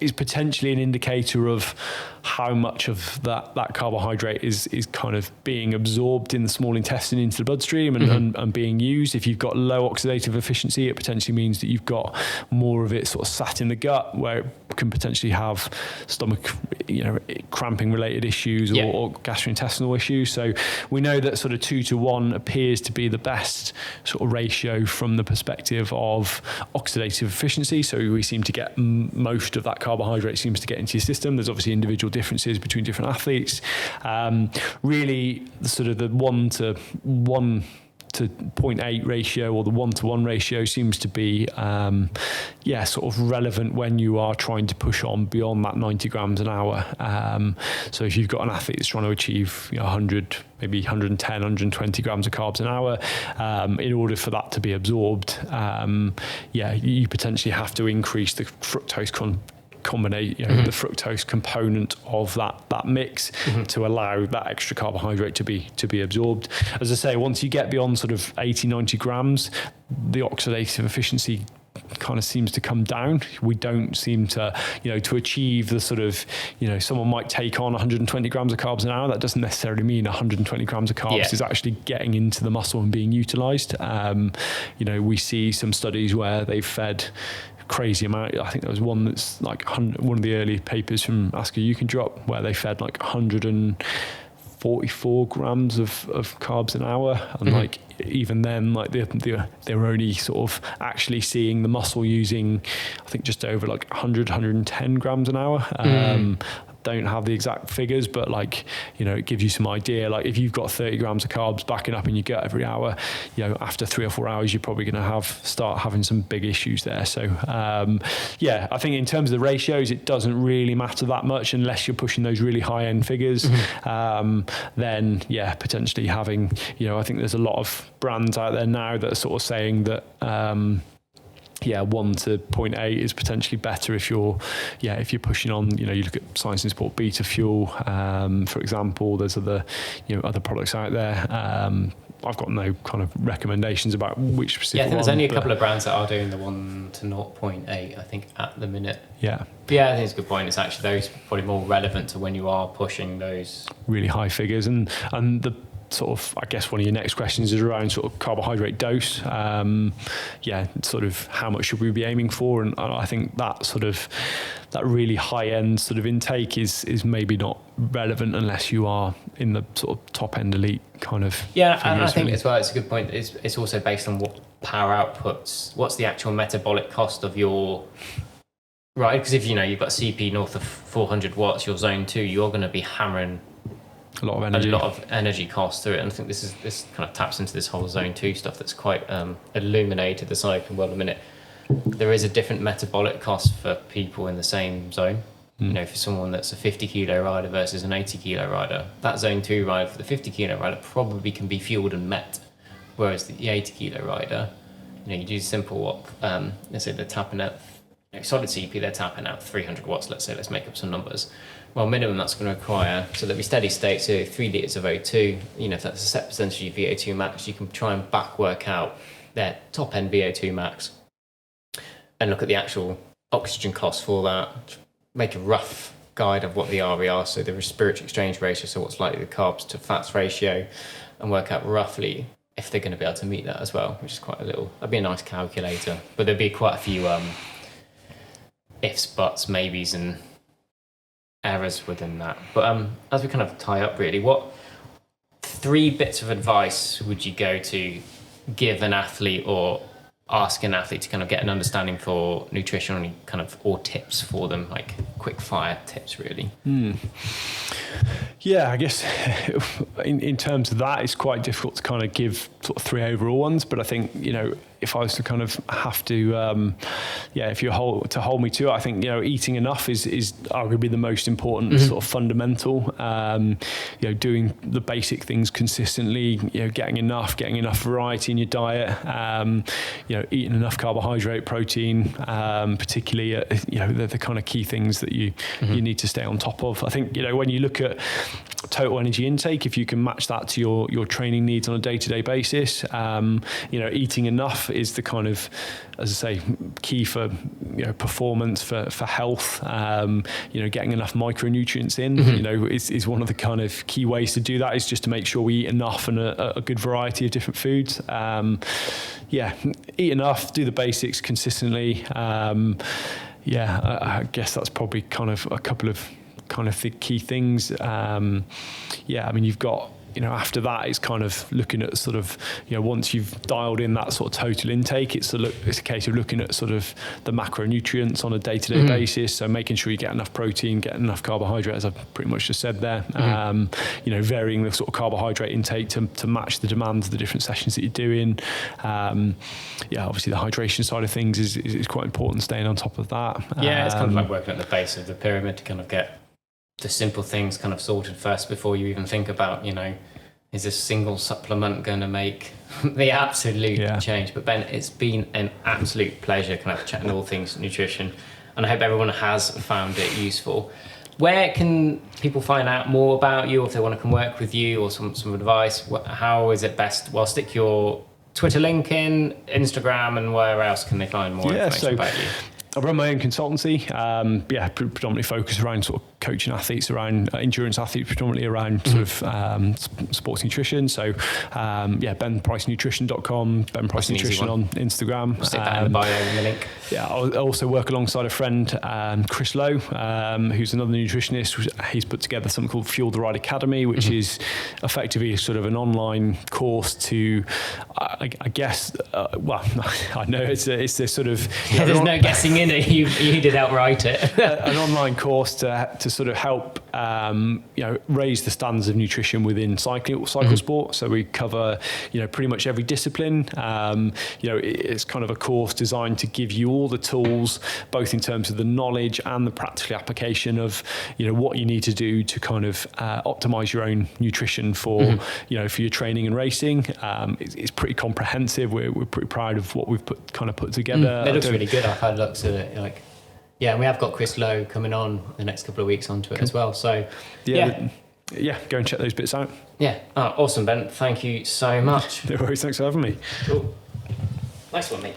Is potentially an indicator of how much of that carbohydrate is kind of being absorbed in the small intestine into the bloodstream and being used. If you've got low oxidative efficiency, it potentially means that you've got more of it sort of sat in the gut, where it can potentially have stomach, you know, cramping related issues or gastrointestinal issues. So we know that sort of 2-to-1 appears to be the best sort of ratio from the perspective of oxidative efficiency. So we seem to get most of that carbohydrate seems to get into your system. There's obviously individual differences between different athletes. Really, sort of the 1 to 0.8 ratio or the 1-to-1 ratio seems to be sort of relevant when you are trying to push on beyond that 90 grams an hour. So if you've got an athlete that's trying to achieve, you know, 100, maybe 110, 120 grams of carbs an hour, in order for that to be absorbed, you potentially have to increase the fructose the fructose component of that mix to allow that extra carbohydrate to be absorbed. As I say, once you get beyond sort of 80, 90 grams, the oxidative efficiency kind of seems to come down. We don't seem to, you know, to achieve the sort of, you know, someone might take on 120 grams of carbs an hour. That doesn't necessarily mean 120 grams of carbs is actually getting into the muscle and being utilized. You know, we see some studies where they've fed crazy amount. I think there was one that's like one of the early papers from Ask You Can Drop where they fed like 144 grams of carbs an hour, and like even then, like they were only sort of actually seeing the muscle using, I think, just over like 110 grams an hour. Don't have the exact figures, but like, you know, it gives you some idea. Like if you've got 30 grams of carbs backing up in your gut every hour, you know, after 3 or 4 hours, you're probably going to start having some big issues there. So I think in terms of the ratios, it doesn't really matter that much unless you're pushing those really high end figures. Then potentially having, you know, I think there's a lot of brands out there now that are sort of saying that 1 to 0.8 is potentially better if you're pushing on, you know, you look at Science and Sport Beta Fuel, for example. There's other products out there. I've got no kind of recommendations about which specific I think there's one, only a couple of brands that are doing the 1 to 0.8, I think, at the minute. Yeah. But I think it's a good point. It's actually those probably more relevant to when you are pushing those really high figures. And the sort of, I guess one of your next questions is around sort of carbohydrate dose. Sort of how much should we be aiming for? And I think that really high end sort of intake is maybe not relevant unless you are in the sort of top end elite kind of. Yeah, and I think as well, it's a good point. It's also based on what power outputs, what's the actual metabolic cost of your, right? Because if, you know, you've got CP north of 400 watts, your zone 2, you're going to be hammering a lot of energy cost through it. And I think this kind of taps into this whole zone 2 stuff that's quite illuminated the cycling world a minute. There is a different metabolic cost for people in the same zone. You know, for someone that's a 50 kilo rider versus an 80 kilo rider, that zone 2 ride for the 50 kilo rider probably can be fueled and met. Whereas the 80 kilo rider, you know, you do simple let's say they're tapping out, you know, solid CP, they're tapping out 300 watts, let's say, let's make up some numbers. Well, minimum that's going to require, so that'd be steady state, so 3 litres of O2, you know, if that's a set percentage of your VO2 max, you can try and back work out their top end VO2 max and look at the actual oxygen cost for that, make a rough guide of what the RE are, so the respiratory exchange ratio, so what's likely the carbs to fats ratio, and work out roughly if they're going to be able to meet that as well, which is quite a little, that'd be a nice calculator. But there'd be quite a few ifs, buts, maybes, and errors within that. But as we kind of tie up really, what 3 bits of advice would you go to give an athlete or ask an athlete to kind of get an understanding for nutrition, or tips for them, like quick fire tips really? Yeah, I guess in terms of that, it's quite difficult to kind of give sort of 3 overall ones. But I think, if I was to kind of have to, if you hold me to it, I think, eating enough is arguably the most important sort of fundamental. Doing the basic things consistently, getting enough variety in your diet, eating enough carbohydrate, protein, particularly, they're the kind of key things that you need to stay on top of. I think, when you look at total energy intake, if you can match that to your training needs on a day-to-day basis, eating enough is the kind of, as I say, key for performance, for health. Getting enough micronutrients in, is one of the kind of key ways to do that, is just to make sure we eat enough and a good variety of different foods. Eat enough, do the basics consistently. I guess that's probably kind of a couple of kind of the key things. You've got, after that, it's kind of looking at sort of, once you've dialed in that sort of total intake, it's a case of looking at sort of the macronutrients on a day-to-day basis. So making sure you get enough protein, get enough carbohydrate, as I've pretty much just said there. Varying the sort of carbohydrate intake to match the demands of the different sessions that you're doing. Obviously the hydration side of things is quite important, staying on top of that. It's kind of like working at the base of the pyramid to kind of get the simple things kind of sorted first before you even think about, is this single supplement going to make the absolute change? But Ben, it's been an absolute pleasure kind of chatting all things nutrition, and I hope everyone has found it useful. Where can people find out more about you, if they want to come work with you, or some advice? How is it best? Well, stick your Twitter link in, Instagram, and where else can they find more information about you? I run my own consultancy, predominantly focused around sort of coaching athletes, around endurance athletes, predominantly around sort of sports nutrition. So, benpricenutrition.com, Ben Price Nutrition on Instagram. I'll stick that in the bio in the link. I also work alongside a friend, Chris Lowe, who's another nutritionist. He's put together something called Fuel the Ride Academy, which is effectively sort of an online course to, I guess, I know it's a sort of... there's no guessing in it. You did outright it. An online course to sort of help raise the standards of nutrition within cycle sport. So we cover pretty much every discipline. It's kind of a course designed to give you all the tools, both in terms of the knowledge and the practical application of what you need to do to kind of optimize your own nutrition for for your training and racing. It's pretty comprehensive. We're pretty proud of what we've put together. It looks really good. I've had looks at it. And we have got Chris Lowe coming on the next couple of weeks onto it as well. So go and check those bits out. Awesome, Ben. Thank you so much. No worries. Thanks for having me. Cool. Nice one, mate.